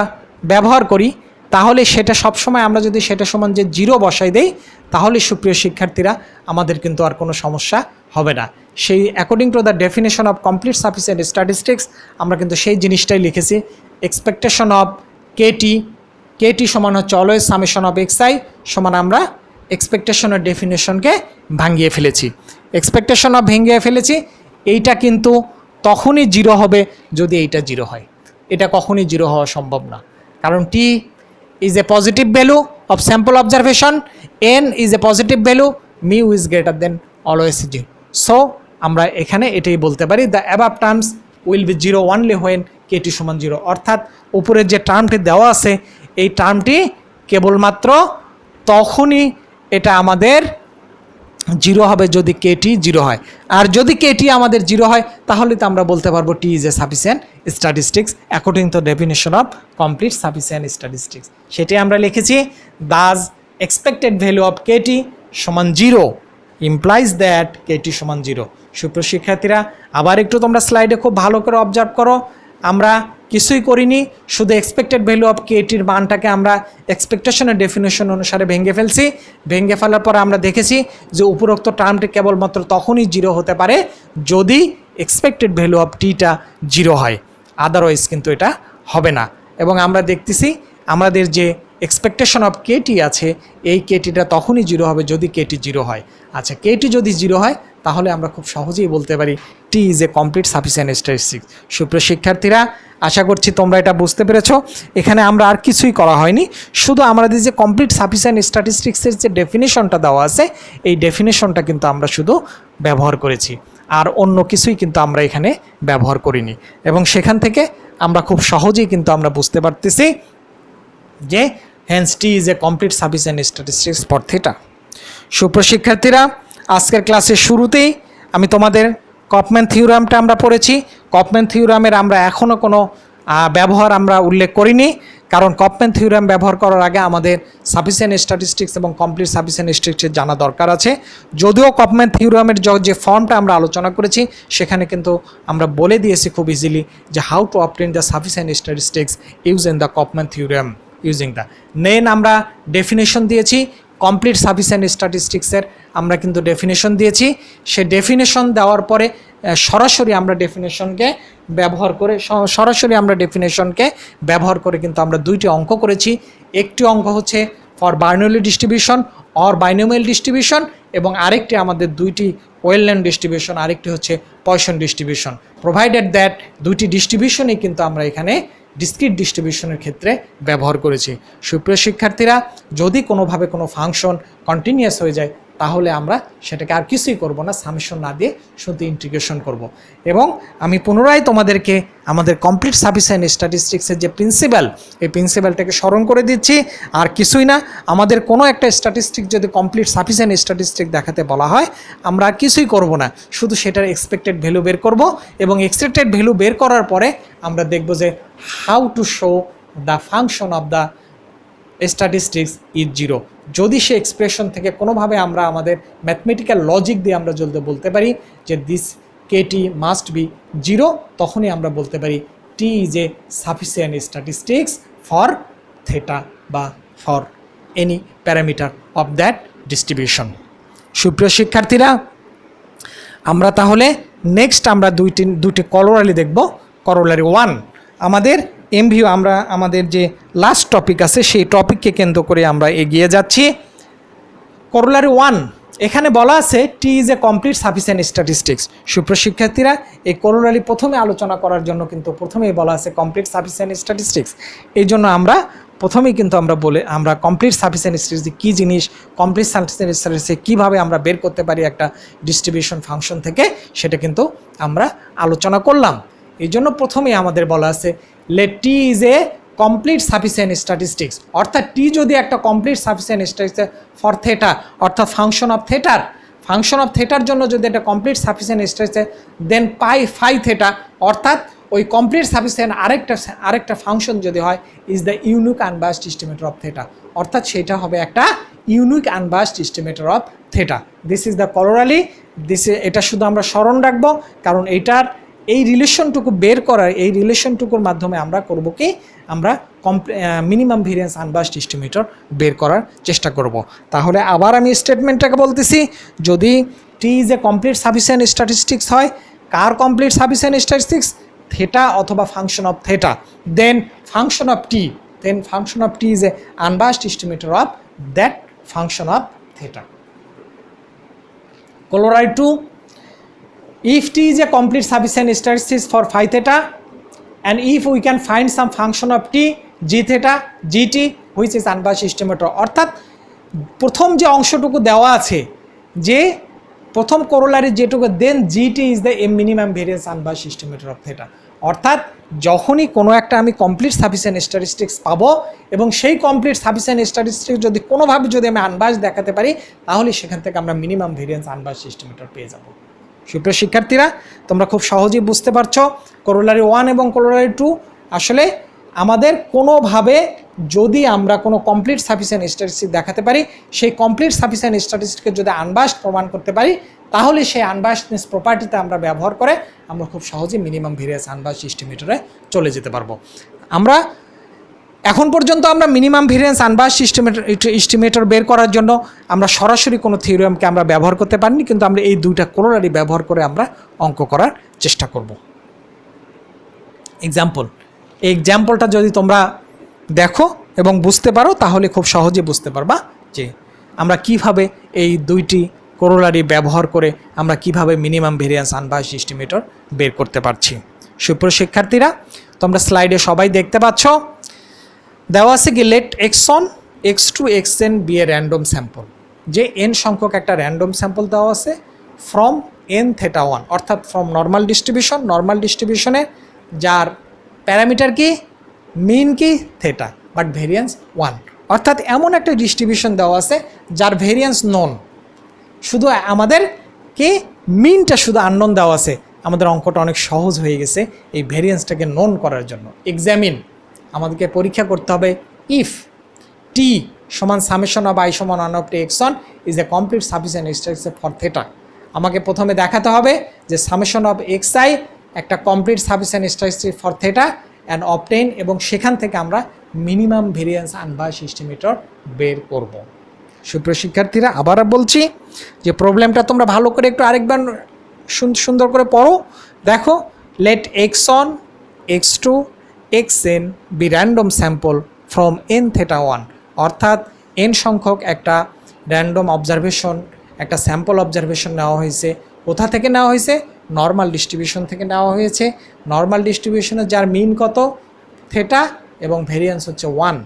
ব্যবহার করি তাহলে সেটা সবসময় আমরা যদি সেটা সমান যে 0 বসাই দেই তাহলে সুপ্রিয় শিক্ষার্থীরা আমাদের কিন্তু আর কোনো সমস্যা হবে না। সেই according to the definition of complete sufficient statistics আমরা কিন্তু সেই জিনিসটাই লিখেছি। এক্সপেকটেশন অফ কেটি সমান হচ্ছে অলওয়েজ সামেশন অফ xi সমান আমরা এক্সপেকটেশনের ডেফিনেশনকে ভাঙিয়ে ফেলেছি। এইটা কিন্তু তখনই 0 হবে যদি এইটা 0 হয়। এটা কখনই 0 হওয়া সম্ভব না, কারণ t is a positive value of sample observation, n is a positive value, mu is greater than always 0। So আমরা এখানে এটাই বলতে পারি the above terms will be 0 only when k t সমান 0। অর্থাৎ উপরের যে টার্মটি দেওয়া আছে এই টার্মটি কেবলমাত্র তখনই এটা আমাদের জিরো হবে যদি কেটি জিরো হয়। আর যদি কেটি আমাদের জিরো হয় তাহলে তো আমরা বলতে পারবো t is a sufficient statistics according to definition of complete sufficient statistics. সেটি আমরা লিখেছি thus expected value of k t সমান জিরো ইমপ্লাইজ দ্যাট কেটি সমান জিরো। সুপ্রিয় শিক্ষার্থীরা, আবার একটু তোমরা স্লাইডে খুব ভালো করে অবজার্ভ করো। আমরা কিছুই করিনি, শুধু এক্সপেক্টেড ভ্যালু অফ কেটির মানটাকে আমরা এক্সপেকটেশনের ডেফিনেশন অনুসারে ভেঙে ফেলছি। ভেঙে ফেলার পরে আমরা দেখেছি যে উপরোক্ত টার্মটি কেবলমাত্র তখনই জিরো হতে পারে যদি এক্সপেক্টেড ভ্যালু অফ টিটা জিরো হয়, আদারওয়াইজ কিন্তু এটা হবে না। এবং আমরা দেখতেছি আমাদের যে এক্সপেকটেশন অফ কেটি আছে এই কেটিটা তখনই জিরো হবে যদি কেটি জিরো হয়। আচ্ছা, কেটি যদি জিরো হয় তাহলে আমরা খুব সহজেই বলতে পারি t is a complete sufficient statistics. সুপ্রিয় শিক্ষার্থীরা, আশা করছি তোমরা এটা বুঝতে পেরেছো। এখানে আমরা আর কিছুই করা হয়নি, শুধু আমাদের যে কমপ্লিট সাফিসিয়েন্ট স্ট্যাটিস্টিক্সের যে ডেফিনেশনটা দেওয়া আছে এই ডেফিনেশনটা কিন্তু আমরা শুধু ব্যবহার করেছি, আর অন্য কিছুই কিন্তু আমরা এখানে ব্যবহার করিনি। এবং সেখান থেকে আমরা খুব সহজেই কিন্তু আমরা বুঝতে পারতেছি যে hence T is a complete sufficient statistics for theta. সুপ্রিয় শিক্ষার্থীরা, আজকের ক্লাসের শুরুতেই আমি তোমাদের কফম্যান থিওরামটা আমরা পড়েছি। কফম্যান থিওরামের আমরা এখনও কোনো ব্যবহার আমরা উল্লেখ করিনি, কারণ কফম্যান থিওরাম ব্যবহার করার আগে আমাদের সাফিসিয়েন্ট স্ট্যাটিস্টিক্স এবং কমপ্লিট সাফিসিয়েন্ট স্ট্যাটিস্টিক্স জানা দরকার আছে। যদিও কফম্যান থিওরামের যে ফর্মটা আমরা আলোচনা করেছি সেখানে কিন্তু আমরা বলে দিয়েছি খুব ইজিলি যে how to obtain the sufficient statistics using the Kaufman theorem using the Neyman আমরা ডেফিনেশন দিয়েছি কমপ্লিট সাফিসিয়েন্ট স্ট্যাটিস্টিক্সের আমরা কিন্তু ডেফিনেশন দিয়েছি। সে ডেফিনেশন দেওয়ার পরে সরাসরি আমরা ডেফিনেশনকে ব্যবহার করে কিন্তু আমরা দুইটি অঙ্ক করেছি। একটি অঙ্ক হচ্ছে for Bernoulli distribution or binomial distribution, এবং আরেকটি আমাদের দুইটি ওয়েলল্যান্ড ডিস্ট্রিবিউশন, আরেকটি হচ্ছে পয়সন ডিস্ট্রিবিউশন। প্রোভাইডেড দ্যাট দুইটি ডিস্ট্রিবিউশনই কিন্তু আমরা এখানে ডিসক্রিট ডিস্ট্রিবিউশনের ক্ষেত্রে ব্যবহার করেছি। সুপ্রিয় শিক্ষার্থীরা, যদি কোনোভাবে কোনো ফাংশন কন্টিনিউয়াস হয়ে যায় তাহলে আমরা সেটাকে আর কিছুই করব না, সামেশন না দিয়ে শুধু ইন্টিগ্রেশন করব। এবং আমি পুনরায় তোমাদেরকে আমাদের কমপ্লিট সাফিসিয়েন্ট স্ট্যাটিস্টিক্সের যে প্রিন্সিপাল এই প্রিন্সিপালটাকে স্মরণ করে দিচ্ছি। আর কিছুই না, আমাদের কোনো একটা স্ট্যাটিস্টিক যদি কমপ্লিট সাফিসিয়েন্ট স্ট্যাটিস্টিক দেখাতে বলা হয় আমরা আর কিছুই করব না, শুধু সেটার এক্সপেক্টেড ভ্যালু বের করব। এবং এক্সপেক্টেড ভ্যালু বের করার পরে আমরা দেখব যে how two show the function of the statistics is zero. যদি সে এক্সপ্রেশন থেকে কোনোভাবে আমরা আমাদের ম্যাথমেটিক্যাল লজিক দিয়ে আমরা যদি বলতে পারি যে this k t must be zero, তখনই আমরা বলতে পারি t is a sufficient statistics for theta বা for any parameter of that distribution. সুপ্রিয় শিক্ষার্থীরা, আমরা তাহলে নেক্সট আমরা দুটি করোলারি দেখব। করোলারি 1 আমাদের এমভিউ, আমরা আমাদের যে লাস্ট টপিক আছে সেই টপিককে কেন্দ্র করে আমরা এগিয়ে যাচ্ছি। করোলারি 1 এখানে বলা আছে t is a complete sufficient statistics. সুপ্রিয় শিক্ষার্থীরা, এই করোলারি প্রথমে আলোচনা করার জন্য কিন্তু প্রথমেই বলা আছে কমপ্লিট সাফিসিয়েন্ট স্ট্যাটিস্টিক্স। এই জন্য আমরা প্রথমেই কিন্তু আমরা কমপ্লিট সাফিসিয়েন্ট স্ট্যাটিস্টিক্স কী জিনিস, কমপ্লিট সাফিসিয়েন্ট স্ট্যাটিস্টিক্স কীভাবে আমরা বের করতে পারি একটা ডিস্ট্রিবিউশন ফাংশন থেকে, সেটা কিন্তু আমরা আলোচনা করলাম। এই জন্য প্রথমেই আমাদের বলা আছে let T is a complete sufficient statistics, অর্থাৎ টি যদি একটা complete sufficient statistics for theta, অর্থাৎ ফাংশন অফ থেটার জন্য যদি একটা complete sufficient statistics then phi theta, অর্থাৎ ওই কমপ্লিট সাফিসিয়েন্ট আরেকটা ফাংশন যদি হয় is the unique unbiased estimator of theta, অর্থাৎ সেটা হবে একটা unique unbiased estimator of theta. This is the corollary. এটা শুধু আমরা স্মরণ রাখবো, কারণ এইটার এই রিলেশনটুকু বের করার, এই রিলেশনটুকুর মাধ্যমে আমরা করব কি, আমরা মিনিমাম ভেরিয়েন্স আনবায়াসড এস্টিমেটর বের করার চেষ্টা করব। তাহলে আবার আমি স্টেটমেন্টটাকে বলতেছি, যদি t is a complete sufficient statistics হয়, কার কমপ্লিট সাফিসিয়েন্ট স্ট্যাটিস্টিক্স, থেটা অথবা function of theta, then function of t is a unbiased estimator of that function of theta. Corollary 2, if T is a complete sufficient statistics for phi theta and if we can find some function of T, g theta, gt which is unbiased estimator, অর্থাৎ প্রথম যে অংশটুকু দেওয়া আছে, যে প্রথম corollary যেটুকু, দেন gt is the minimum variance unbiased estimator of theta, অর্থাৎ যখনই কোনো একটা আমি কমপ্লিট সাফিসিয়েন্ট স্ট্যাটিস্টিক্স পাবো এবং সেই কমপ্লিট সাফিসিয়েন্ট স্ট্যাটিস্টিক্স যদি কোনোভাবে যদি আমি আনবায়াসড দেখাতে পারি, তাহলে সেখান থেকে আমরা মিনিমাম ভেরিয়েন্স আনবায়াসড এস্টিমেটর পেয়ে যাব। সুপ্রিয় শিক্ষার্থীরা, তোমরা খুব সহজেই বুঝতে পারছো করোলারি 1 এবং করোলারি 2 আসলে আমাদের কোনোভাবে যদি আমরা কোনো কমপ্লিট সাফিসিয়েন্ট স্ট্যাটিস্টিক্স দেখাতে পারি, সেই কমপ্লিট সাফিসিয়েন্ট স্ট্যাটিস্টিক্সকে যদি আনবায়াসড প্রমাণ করতে পারি, তাহলে সেই আনবায়াসডনেস প্রপার্টিতে আমরা ব্যবহার করে আমরা খুব সহজে মিনিমাম ভেরিয়েন্স আনবায়াসড এস্টিমেটরে চলে যেতে পারবো। আমরা এখন পর্যন্ত আমরা মিনিমাম ভেরিয়েন্স আনবায়াসড এস্টিমেটর বের করার জন্য আমরা সরাসরি কোনো থিওরিয়ামকে আমরা ব্যবহার করতে পারিনি, কিন্তু আমরা এই দুইটা কোরোলারি ব্যবহার করে আমরা অঙ্ক করার চেষ্টা করব। এই এক্সাম্পলটা যদি তোমরা দেখো এবং বুঝতে পারো, তাহলে খুব সহজে বুঝতে পারবা যে আমরা কিভাবে এই দুইটি কোরোলারি ব্যবহার করে আমরা কিভাবে মিনিমাম ভেরিয়েন্স আনবায়াসড এস্টিমেটর বের করতে পারছি। সুপ্রিয় শিক্ষার্থীরা, তোমরা স্লাইডে সবাই দেখতে পাচ্ছ দেওয়া আছে কি let x1 x2 xn be a random sample, যে n সংখ্যক একটা র্যান্ডম স্যাম্পল দেওয়া আছে ফ্রম n থেটা 1, অর্থাৎ ফ্রম নর্মাল ডিস্ট্রিবিউশনে যার প্যারামিটার কি মিন কি থেটা, বাট ভেরিয়েন্স 1, অর্থাৎ এমন একটা ডিস্ট্রিবিউশন দেওয়া আছে যার ভেরিয়েন্স নন, শুধু আমাদের কি মিনটা শুধু আননোন দেওয়া আছে। আমাদের অঙ্কটা অনেক সহজ হয়ে গেছে এই ভেরিয়েন্সটাকে নোন করার জন্য। এক্সামিন, আমাদেরকে পরীক্ষা করতে হবে ইফ টি সমান সামেশন অফ আই সমান 1 of T x1 is a complete sufficient statistics for theta. আমাকে প্রথমে দেখাতে হবে যে সামেশন অফ xi একটা complete sufficient statistics for theta and obtain, এবং সেখান থেকে আমরা মিনিমাম ভেরিয়েন্স আনবায়াসড এস্টিমেটর বের করব। সুপ্রিয় শিক্ষার্থীরা, আবার বলছি যে প্রবলেমটা তোমরা ভালো করে একটু আরেকবার সুন্দর করে পড়ো। দেখো, let x1 x2 xn be random sample from n theta 1, অর্থাৎ n সংখ্যক একটা র্যান্ডম অবজারভেশন, একটা স্যাম্পল অবজারভেশন নেওয়া হয়েছে। কোথা থেকে নেওয়া হয়েছে? নর্মাল ডিস্ট্রিবিউশন থেকে নেওয়া হয়েছে। নর্মাল ডিস্ট্রিবিউশনে যার মিন কত থেটা এবং ভেরিয়েন্স হচ্ছে 1।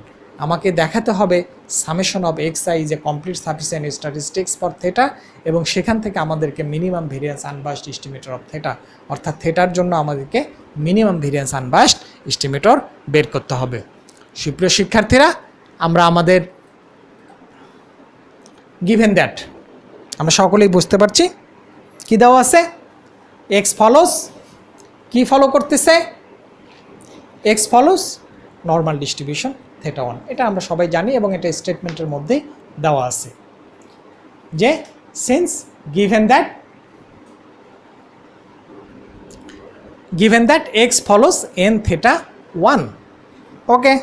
আমাকে দেখাতে হবে summation of xi is a complete sufficient statistics for theta, এবং সেখান থেকে আমাদেরকে minimum variance unbiased estimator of theta, অর্থাৎ থেটার জন্য আমাদেরকে মিনিমাম ভেরিয়েন্স আনবায়াসড এস্টিমেটর বের করতে হবে। সুপ্রিয় শিক্ষার্থীরা, আমরা আমাদের গিভেন দ্যাট আমরা সকলেই বুঝতে পারছি কি দেওয়া আছে। এক্স ফলোস, কি ফলো করতেছে? X follows normal distribution theta 1, এটা আমরা সবাই জানি এবং এটা স্টেটমেন্টের মধ্যেই দেওয়া আছে যে since given that x follows N theta 1, ওকে।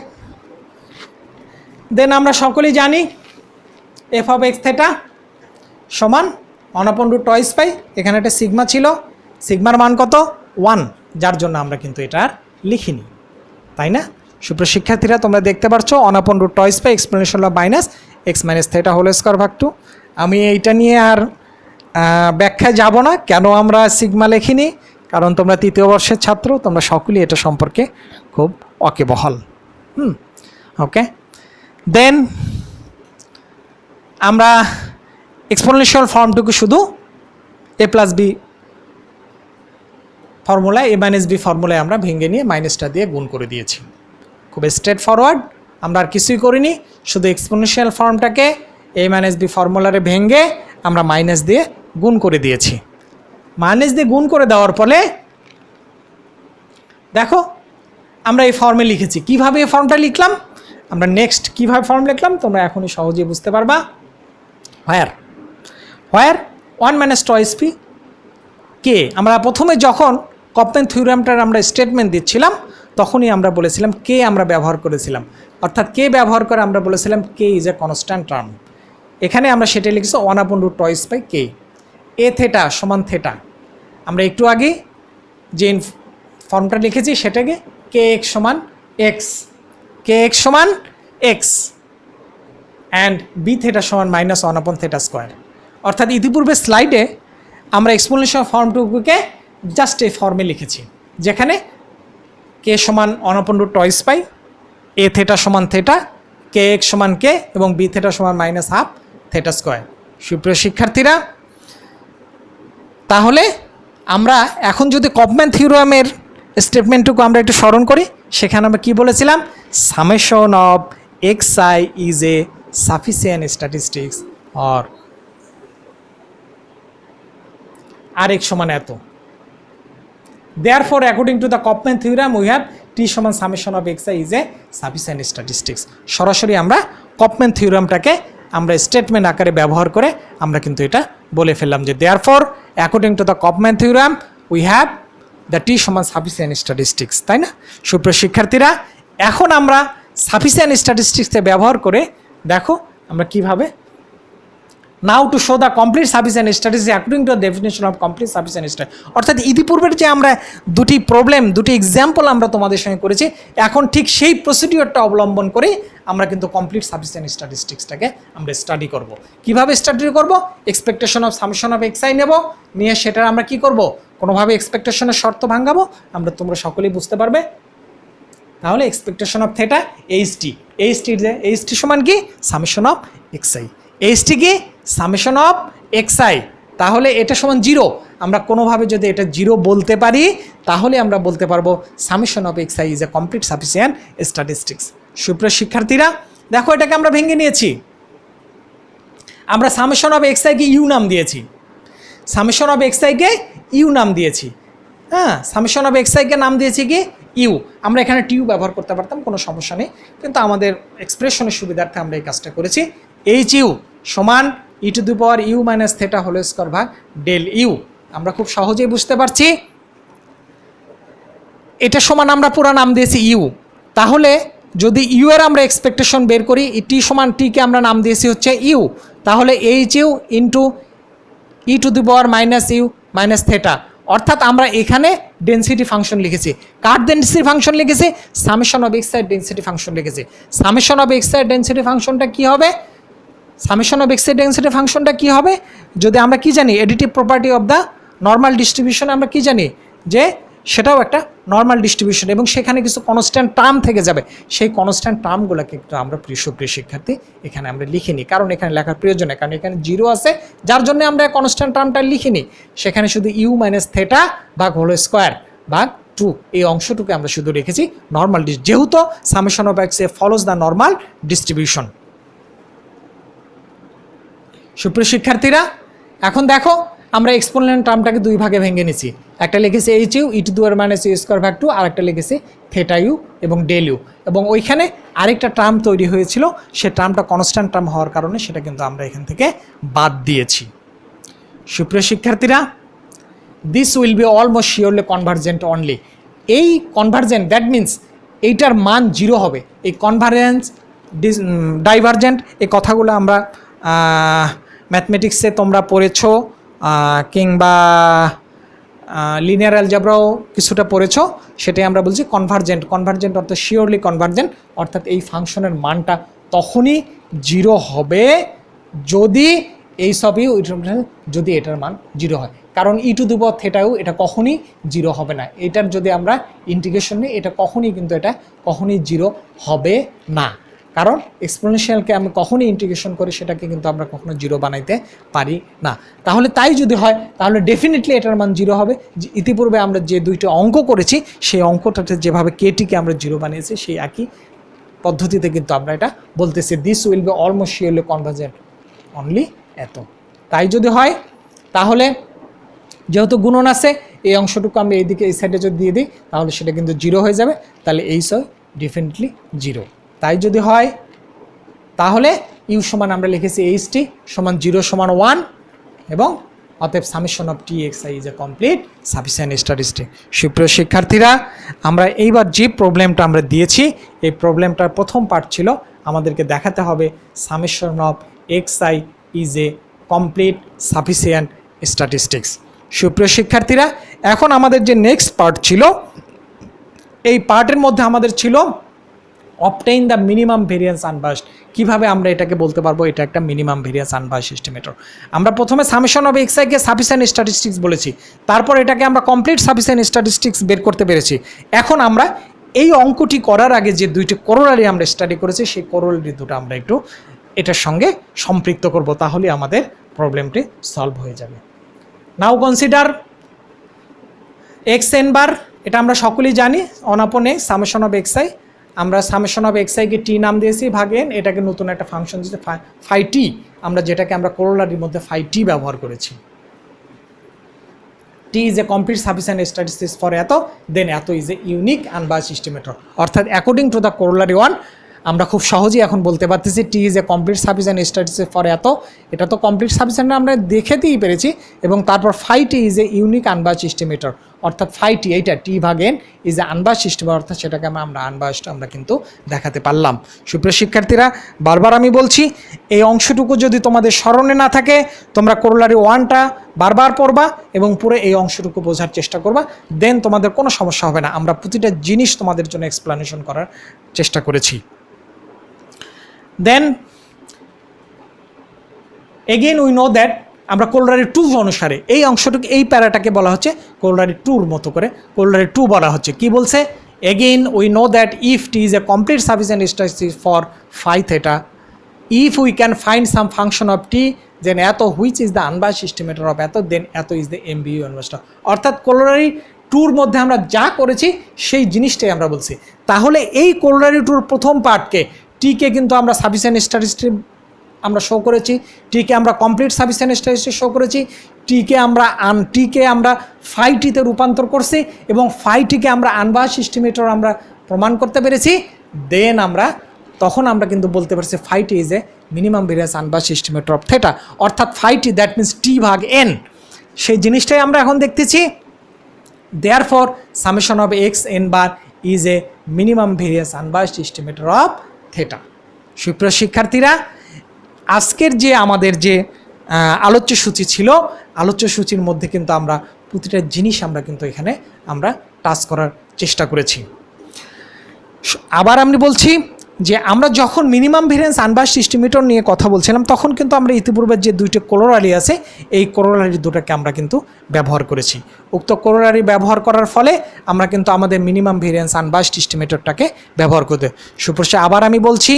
দেন আমরা সকলেই জানি এফ অফ এক্স থেটা সমান 1/2 পাই। এখানে একটা সিগমা ছিল, সিগমার মান কত 1, যার জন্য আমরা কিন্তু এটা আর লিখিনি, তাই না? সুপ্রিয় শিক্ষার্থীরা, তোমরা দেখতে পাচ্ছ 1/2 pi exponential of minus x minus theta whole square ভাগ 2। আমি এইটা নিয়ে আর ব্যাখ্যায় যাব না কেন আমরা সিগমা লিখিনি, কারণ তোমরা তৃতীয় বর্ষের ছাত্র, তোমরা সকলেই এটা সম্পর্কে খুব ওয়াকিবহাল। ওকে, দেন আমরা এক্সপোনেনশিয়াল ফর্মটুকু শুধু এ প্লাস বি ফর্মুলায়, এ মাইনাস বি ফর্মুলায় আমরা ভেঙে নিয়ে মাইনাসটা দিয়ে গুণ করে দিয়েছি। খুব স্ট্রেট ফরওয়ার্ড, আমরা আর কিছুই করিনি, শুধু এক্সপোনেনশিয়াল ফর্মটাকে এ মাইনাস বি ফর্মুলারে ভেঙে আমরা মাইনাস দিয়ে গুণ করে দিয়েছি। মাইনাস দিয়ে গুণ করে দেওয়ার ফলে দেখো আমরা এই ফর্মে লিখেছি। কিভাবে এই ফর্মটা লিখলাম আমরা নেক্সট কিভাবে ফর্ম লিখলাম তোমরা এখনই সহজেই বুঝতে পারবা। হোয়ার 1 মাইনাস টয়েস পি কে, আমরা প্রথমে যখন কপম্যান থিওরামটার আমরা স্টেটমেন্ট দিচ্ছিলাম তখনই আমরা বলেছিলাম কে আমরা ব্যবহার করেছিলাম, অর্থাৎ কে ব্যবহার করে আমরা বলেছিলাম কে ইজ এ কনস্ট্যান্ট টার্ম। এখানে আমরা সেটা লিখছি 1/2 পাই কে। এ থেটা সমান থেটা, আমরা একটু আগে যে ফর্মটা লিখেছি সেটাকে কে এক্স সমান এক্স, কে এক্স সমান এক্স অ্যান্ড বি থেটা সমান -1/θ²। অর্থাৎ ইতিপূর্বে স্লাইডে আমরা এক্সপোনেনশিয়াল ফর্মটুকুকে জাস্ট এই ফর্মে লিখেছি, যেখানে কে সমান 1/2 পাই, এ থেটা সমান থেটা, কে এক্স সমান কে এবং বি থেটা সমান -1/2θ²। সুপ্রিয় শিক্ষার্থীরা, তাহলে আমরা এখন যদি কপম্যান থিওরামের স্টেটমেন্টটুকু আমরা একটু স্মরণ করি। সেখানে আমরা কি বলেছিলাম, summation of x I is a sufficient statistics or আর এক্স সমান এত। Therefore, according to the Kopman theorem, we have t সমান summation of x I is a sufficient statistics. সরাসরি আমরা কপম্যান থিওরামটাকে আমরা স্টেটমেন্ট আকারে ব্যবহার করে আমরা কিন্তু এটা বলে ফেললাম যে therefore, according to the Kopman theorem, we have the t সমান সাফিসিয়েন্ট স্ট্যাটিস্টিক্স, তাই না? সুপ্রিয় শিক্ষার্থীরা, এখন আমরা সাফিসিয়েন্ট স্ট্যাটিস্টিক্সে ব্যবহার করে দেখো আমরা কিভাবে now to show the complete sufficient statistics according to the definition of complete sufficient statistics. অর্থাৎ ইতিপূর্বের যে আমরা দুটি প্রবলেম, দুটি এক্সাম্পল আমরা তোমাদের সঙ্গে করেছি, এখন ঠিক সেই প্রসিডিওরটা অবলম্বন করে আমরা কিন্তু কমপ্লিট সাফিসিয়েন্ট স্ট্যাটিস্টিক্সটাকে আমরা স্টাডি করব। কিভাবে স্টাডি করব? Expectation of summation of x I নেব, নিয়ে সেটার আমরা কি করব, কোনোভাবে এক্সপেকটেশনের শর্ত ভাঙাবো, আমরা তোমরা সকলেই বুঝতে পারবে। তাহলে এক্সপেকটেশন অফ থেটা এইচটি সমান কি summation of x I, HT কি সামেশন অফ এক্স আই, তাহলে এটা সমান 0। আমরা কোনোভাবে যদি এটা 0 বলতে পারি তাহলে আমরা বলতে পারবো summation of x I is a complete sufficient statistics. সুপ্রিয় শিক্ষার্থীরা, দেখো এটাকে আমরা ভেঙে নিয়েছি। আমরা সামেশন অফ এক্স আইকে ইউ নাম দিয়েছি, সামেশন অফ এক্স আইকে ইউ নাম দিয়েছি, হ্যাঁ, সামেশন অফ এক্স আইকে নাম দিয়েছি কি ইউ। আমরা এখানে টিউ ব্যবহার করতে পারতাম, কোনো সমস্যা নেই, কিন্তু আমাদের এক্সপ্রেশনের সুবিধার্থে আমরা এই কাজটা করেছি। এইচ ইউ সমান e to the power u minus theta whole square ভাগ ডেল ইউ। আমরা খুব সহজেই বুঝতে পারছি এটা সমান আমরা পুরো নাম দিয়েছি ইউ। তাহলে যদি ইউ এর আমরা এক্সপেকটেশন বের করি, টি সমান টিকে আমরা নাম দিয়েছি হচ্ছে ইউ, তাহলে h u into e to the power minus u minus theta. অর্থাৎ আমরা এখানে ডেন্সিটি ফাংশন লিখেছি। কার ডেন্সিটি ফাংশন লিখেছি? Summation of x i density function লিখেছি। Summation of x i density ফাংশনটা কী হবে? Summation of x i density ফাংশনটা কী হবে? যদি আমরা কি জানি additive property of the normal distribution, আমরা কি জানি যে সেটাও একটা নর্মাল ডিস্ট্রিবিউশন এবং সেখানে কিছু কনস্ট্যান্ট টার্ম থেকে যাবে। সেই কনস্ট্যান্ট টার্মগুলোকে একটু আমরা প্রিয় শিক্ষার্থী এখানে আমরা লিখিনি, কারণ এখানে লেখার প্রয়োজন নেই, কারণ এখানে 0 আছে, যার জন্য আমরা কনস্ট্যান্ট টার্মটা লিখিনি। সেখানে শুধু ইউ মাইনাস থেটা ভাগ হোল স্কোয়ার ভাগ 2 এই অংশটুকু আমরা শুধু রেখেছি নর্মাল, যেহেতু summation of x A follows the normal distribution. সুপ্রিয় শিক্ষার্থীরা, এখন দেখো আমরা এক্সপোনেন্ট টার্মটাকে দুই ভাগে ভেঙে নিয়েছি। একটা লিখেছি H U E to the power minus U square ভাগ 2, আর একটা লিখেছি থেটা ইউ এবং ডেল ইউ, এবং ওইখানে আরেকটা টার্ম তৈরি হয়েছিল, সে টার্মটা কনস্ট্যান্ট টার্ম হওয়ার কারণে সেটা কিন্তু আমরা এখান থেকে বাদ দিয়েছি। সুপ্রিয় শিক্ষার্থীরা, this will be almost surely convergent only. এই কনভার্জেন্ট দ্যাট মিনস এইটার মান 0 হবে। এই কনভারেন্স ডাইভারজেন্ট এই কথাগুলো আমরা ম্যাথমেটিক্সে তোমরা পড়েছো, কিংবা লিনিয়ার অ্যালজেব্রাও কিছুটা পড়েছো, সেটাই আমরা বলছি কনভার্জেন্ট অর্থাৎ শিওরলি কনভার্জেন্ট, অর্থাৎ এই ফাংশনের মানটা তখনই 0 হবে যদি এই সব ইউ যদি এটার মান 0 হয়, কারণ e to the power theta u এটা কখনই 0 হবে না। এটার যদি আমরা ইন্টিগ্রেশন নিই এটা কখনই 0 হবে না, কারণ এক্সপোনেনশিয়ালকে আমি কখনই ইন্টিগ্রেশন করি সেটাকে কিন্তু আমরা কখনো 0 বানাইতে পারি না। তাহলে তাই যদি হয় তাহলে ডেফিনেটলি এটার মান 0 হবে। ইতিপূর্বে আমরা যে দুইটা অঙ্ক করেছি সেই অঙ্কটাতে যেভাবে কেটিকে আমরা 0 বানিয়েছি সেই একই পদ্ধতিতে কিন্তু আমরা এটা বলতেছি this will be almost surely convergent only এত। তাই যদি হয় তাহলে যেহেতু গুণন আছে এই অংশটুকু আমরা এইদিকে এই সাইডে যদি দিয়ে দিই তাহলে সেটা কিন্তু 0 হয়ে যাবে, তাহলে এই সব ডেফিনেটলি 0। তাই যদি হয় তাহলে ইউ সমান আমরা লিখেছি এইচ টি সমান 0 সমান 1 এবং অতএব summation of T X I is a complete sufficient statistic. সুপ্রিয় শিক্ষার্থীরা, আমরা এইবার যে প্রবলেমটা আমরা দিয়েছি এই প্রবলেমটার প্রথম পার্ট ছিল আমাদেরকে দেখাতে হবে summation of x I is a complete sufficient statistics. সুপ্রিয় শিক্ষার্থীরা, এখন আমাদের যে নেক্সট পার্ট ছিল এই পার্টের মধ্যে আমাদের ছিল obtain the minimum variance unbiased. কীভাবে আমরা এটাকে বলতে পারবো এটা একটা মিনিমাম ভেরিয়েন্স আনবায়াসড এস্টিমেটর। আমরা প্রথমে সামেশন অফ এক্স আইকে সাফিসিয়েন্ট স্ট্যাটিস্টিক্স বলেছি, তারপর এটাকে আমরা কমপ্লিট সাফিসিয়েন্ট স্ট্যাটিস্টিক্স বের করতে পেরেছি। এখন আমরা এই অঙ্কটি করার আগে যে দুইটি করোলারি আমরা স্টাডি করেছি সেই করোলারি দুটো আমরা একটু এটার সঙ্গে সম্পৃক্ত করব, তাহলে আমাদের প্রবলেমটি সলভ হয়ে যাবে। নাও কনসিডার x n বার এটা আমরা সকলেই জানি অনাপনে সামেশন অফ এক্সআই, আমরা সামেশন অফ এক্সআইকে টি নাম দিয়েছি ভাগেন, এটাকে নতুন একটা ফাংশন দিয়েছে ফাই টি, আমরা যেটাকে আমরা কোরোলারির মধ্যে ফাই টি ব্যবহার করেছি। T is a complete sufficient statistics for eta, then eta is a unique unbiased estimator. অর্থাৎ অ্যাকর্ডিং টু দ্য কোরোলারি 1 আমরা খুব সহজেই এখন বলতে পারতেছি T is a complete sufficient statistics for eta, এটা তো কমপ্লিট সাফিসিয়েন্ট আমরা দেখাতেই পেরেছি। এবং তারপর phi T is a unique unbiased estimator, অর্থাৎ ফাই টি এইটা টি ভাগেন ইজ এ আনবায়াসড এস্টিমেটর, অর্থাৎ সেটাকে আমরা আনবায়াসড আমরা কিন্তু দেখাতে পারলাম। সুপ্রিয় শিক্ষার্থীরা, বারবার আমি বলছি এই অংশটুকু যদি তোমাদের স্মরণে না থাকে তোমরা কোরোলারি 1টা বারবার পড়বা এবং পুরো এই অংশটুকু বোঝার চেষ্টা করবা, দেন তোমাদের কোনো সমস্যা হবে না। আমরা প্রতিটা জিনিস তোমাদের জন্য এক্সপ্লানেশন করার চেষ্টা করেছি। Then again we know that আমরা কোরোলারি 2 অনুসারে এই অংশটুকু এই প্যারাটাকে বলা হচ্ছে কোরোলারি 2-র মতো করে কোরোলারি 2 বলা হচ্ছে। কি বলছে? Again we know that if T is a complete sufficient statistics for phi theta, if we can find some function of t then এত which is the unbiased estimator of এত, then এত is the MBU unbiased। অর্থাৎ কোরোলারি 2-র মধ্যে আমরা যা করেছি সেই জিনিসটাই আমরা বলছি। তাহলে এই কোরোলারি 2-র প্রথম পার্টকে টিকে কিন্তু আমরা সাফিসিয়েন্ট স্ট্যাটিস্টিক আমরা শো করেছি, টিকে আমরা কমপ্লিট সাফিসিয়েন্ট স্ট্যাটিস্টিক শো করেছি, টিকে আমরা ফাই টিতে রূপান্তর করছি এবং ফাই টিকে আমরা আনবায়াসড এস্টিমেটর আমরা প্রমাণ করতে পেরেছি। দেন তখন আমরা কিন্তু বলতে পারছি phi T is a minimum variance unbiased estimator of theta, অর্থাৎ phi T that means T ভাগ এন, সেই জিনিসটাই আমরা এখন দেখতেছি। Therefore summation of X N bar is a minimum variance unbiased estimator of theta. সুপ্রিয় শিক্ষার্থীরা, আজকের যে আমাদের যে আলোচ্য সূচি ছিল, আলোচ্য সূচির মধ্যে কিন্তু আমরা প্রতিটা জিনিস আমরা কিন্তু এখানে আমরা টাচ করার চেষ্টা করেছি। আবার আমি বলছি যে আমরা যখন মিনিমাম ভেরিয়েন্স আনবায়াসড এস্টিমেটর নিয়ে কথা বলছিলাম তখন কিন্তু আমরা ইতিপূর্বের যে 2টি কোরোলারি আছে এই কোরোলারি 2টাকে আমরা কিন্তু ব্যবহার করেছি। উক্ত কোরোলারি ব্যবহার করার ফলে আমরা কিন্তু আমাদের মিনিমাম ভেরিয়েন্স আনবায়াসড এস্টিমেটরটাকে ব্যবহার করতে। সুপ্রশ্রী, আবার আমি বলছি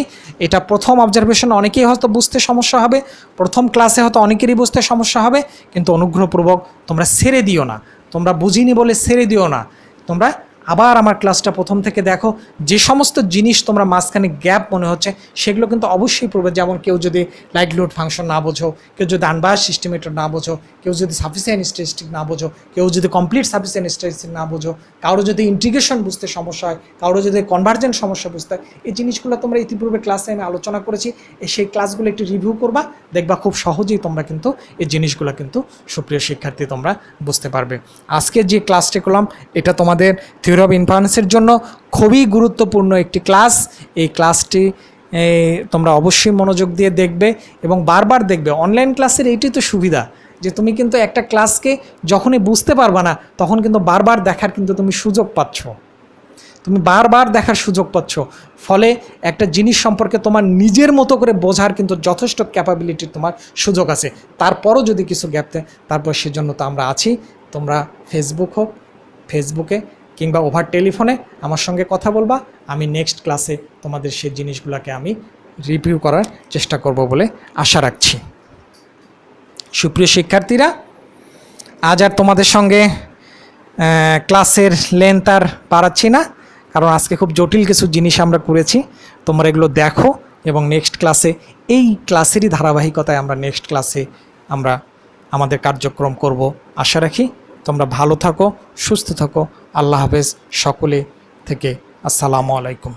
এটা প্রথম অবজারভেশন অনেকেই হয়তো বুঝতে সমস্যা হবে, প্রথম ক্লাসে হয়তো অনেকেরই বুঝতে সমস্যা হবে, কিন্তু অনুগ্রহপূর্বক তোমরা ছেড়ে দিও না, তোমরা বুঝিনি বলে ছেড়ে দিও না, তোমরা আবার আমার ক্লাসটা প্রথম থেকে দেখো। যে সমস্ত জিনিস তোমরা মাঝখানে গ্যাপ মনে হচ্ছে সেগুলো কিন্তু অবশ্যই পড়বে। যেমন কেউ যদি লাইকলিহুড ফাংশন না বোঝো, কেউ যদি আনবায়াসড এস্টিমেটর না বোঝো, কেউ যদি সাফিসিয়েন্ট স্ট্যাটিস্টিক না বোঝো, কেউ যদি কমপ্লিট সাফিসিয়েন্ট স্ট্যাটিস্টিক না বোঝো, কারো যদি ইন্টিগ্রেশন বুঝতে সমস্যা হয়, কারো যদি কনভার্জেন্ট সমস্যা বুঝতে হয়, এই জিনিসগুলো তোমরা ইতিপূর্বে ক্লাসে আমি আলোচনা করেছি। সেই ক্লাসগুলো একটু রিভিউ করবা, দেখবা খুব সহজেই তোমরা কিন্তু এই জিনিসগুলো কিন্তু সুপ্রিয় শিক্ষার্থী তোমরা বুঝতে পারবে। আজকে যে ক্লাসটি করলাম এটা তোমাদের থিওরি অফ ইনফারেন্সের জন্য খুবই গুরুত্বপূর্ণ একটি ক্লাস। এই ক্লাসটি তোমরা অবশ্যই মনোযোগ দিয়ে দেখবে এবং বারবার দেখবে। অনলাইন ক্লাসের এইটাই তো সুবিধা যে তুমি কিন্তু একটা ক্লাসকে যখনই বুঝতে পারবা না তখন কিন্তু বারবার দেখার কিন্তু তুমি সুযোগ পাচ্ছ, তুমি বারবার দেখার সুযোগ পাচ্ছ। ফলে একটা জিনিস সম্পর্কে তোমার নিজের মতো করে বোঝার কিন্তু যথেষ্ট ক্যাপাবিলিটির তোমার সুযোগ আছে। তারপরও যদি কিছু গ্যাপ দেয় তারপর সেজন্য তো আমরা আছি। তোমরা ফেসবুকে কিংবা ওভার টেলিফোনে আমার সঙ্গে কথা বলবা, আমি নেক্সট ক্লাসে তোমাদের সেই জিনিসগুলোকে আমি রিভিউ করার চেষ্টা করব বলে আশা রাখছি। সুপ্রিয় শিক্ষার্থীরা, আজ আর তোমাদের সঙ্গে ক্লাসের লেন্থ আর বাড়াচ্ছি না, কারণ আজকে খুব জটিল কিছু জিনিস আমরা করেছি। তোমরা এগুলো দেখো এবং নেক্সট ক্লাসে এই ক্লাসেরই ধারাবাহিকতায় আমরা নেক্সট ক্লাসে আমরা আমাদের কার্যক্রম করব আশা রাখি। তোমরা ভালো থাকো, সুস্থ থাকো। আল্লাহ হাফেজ সকলে থেকে। আসসালামু আলাইকুম।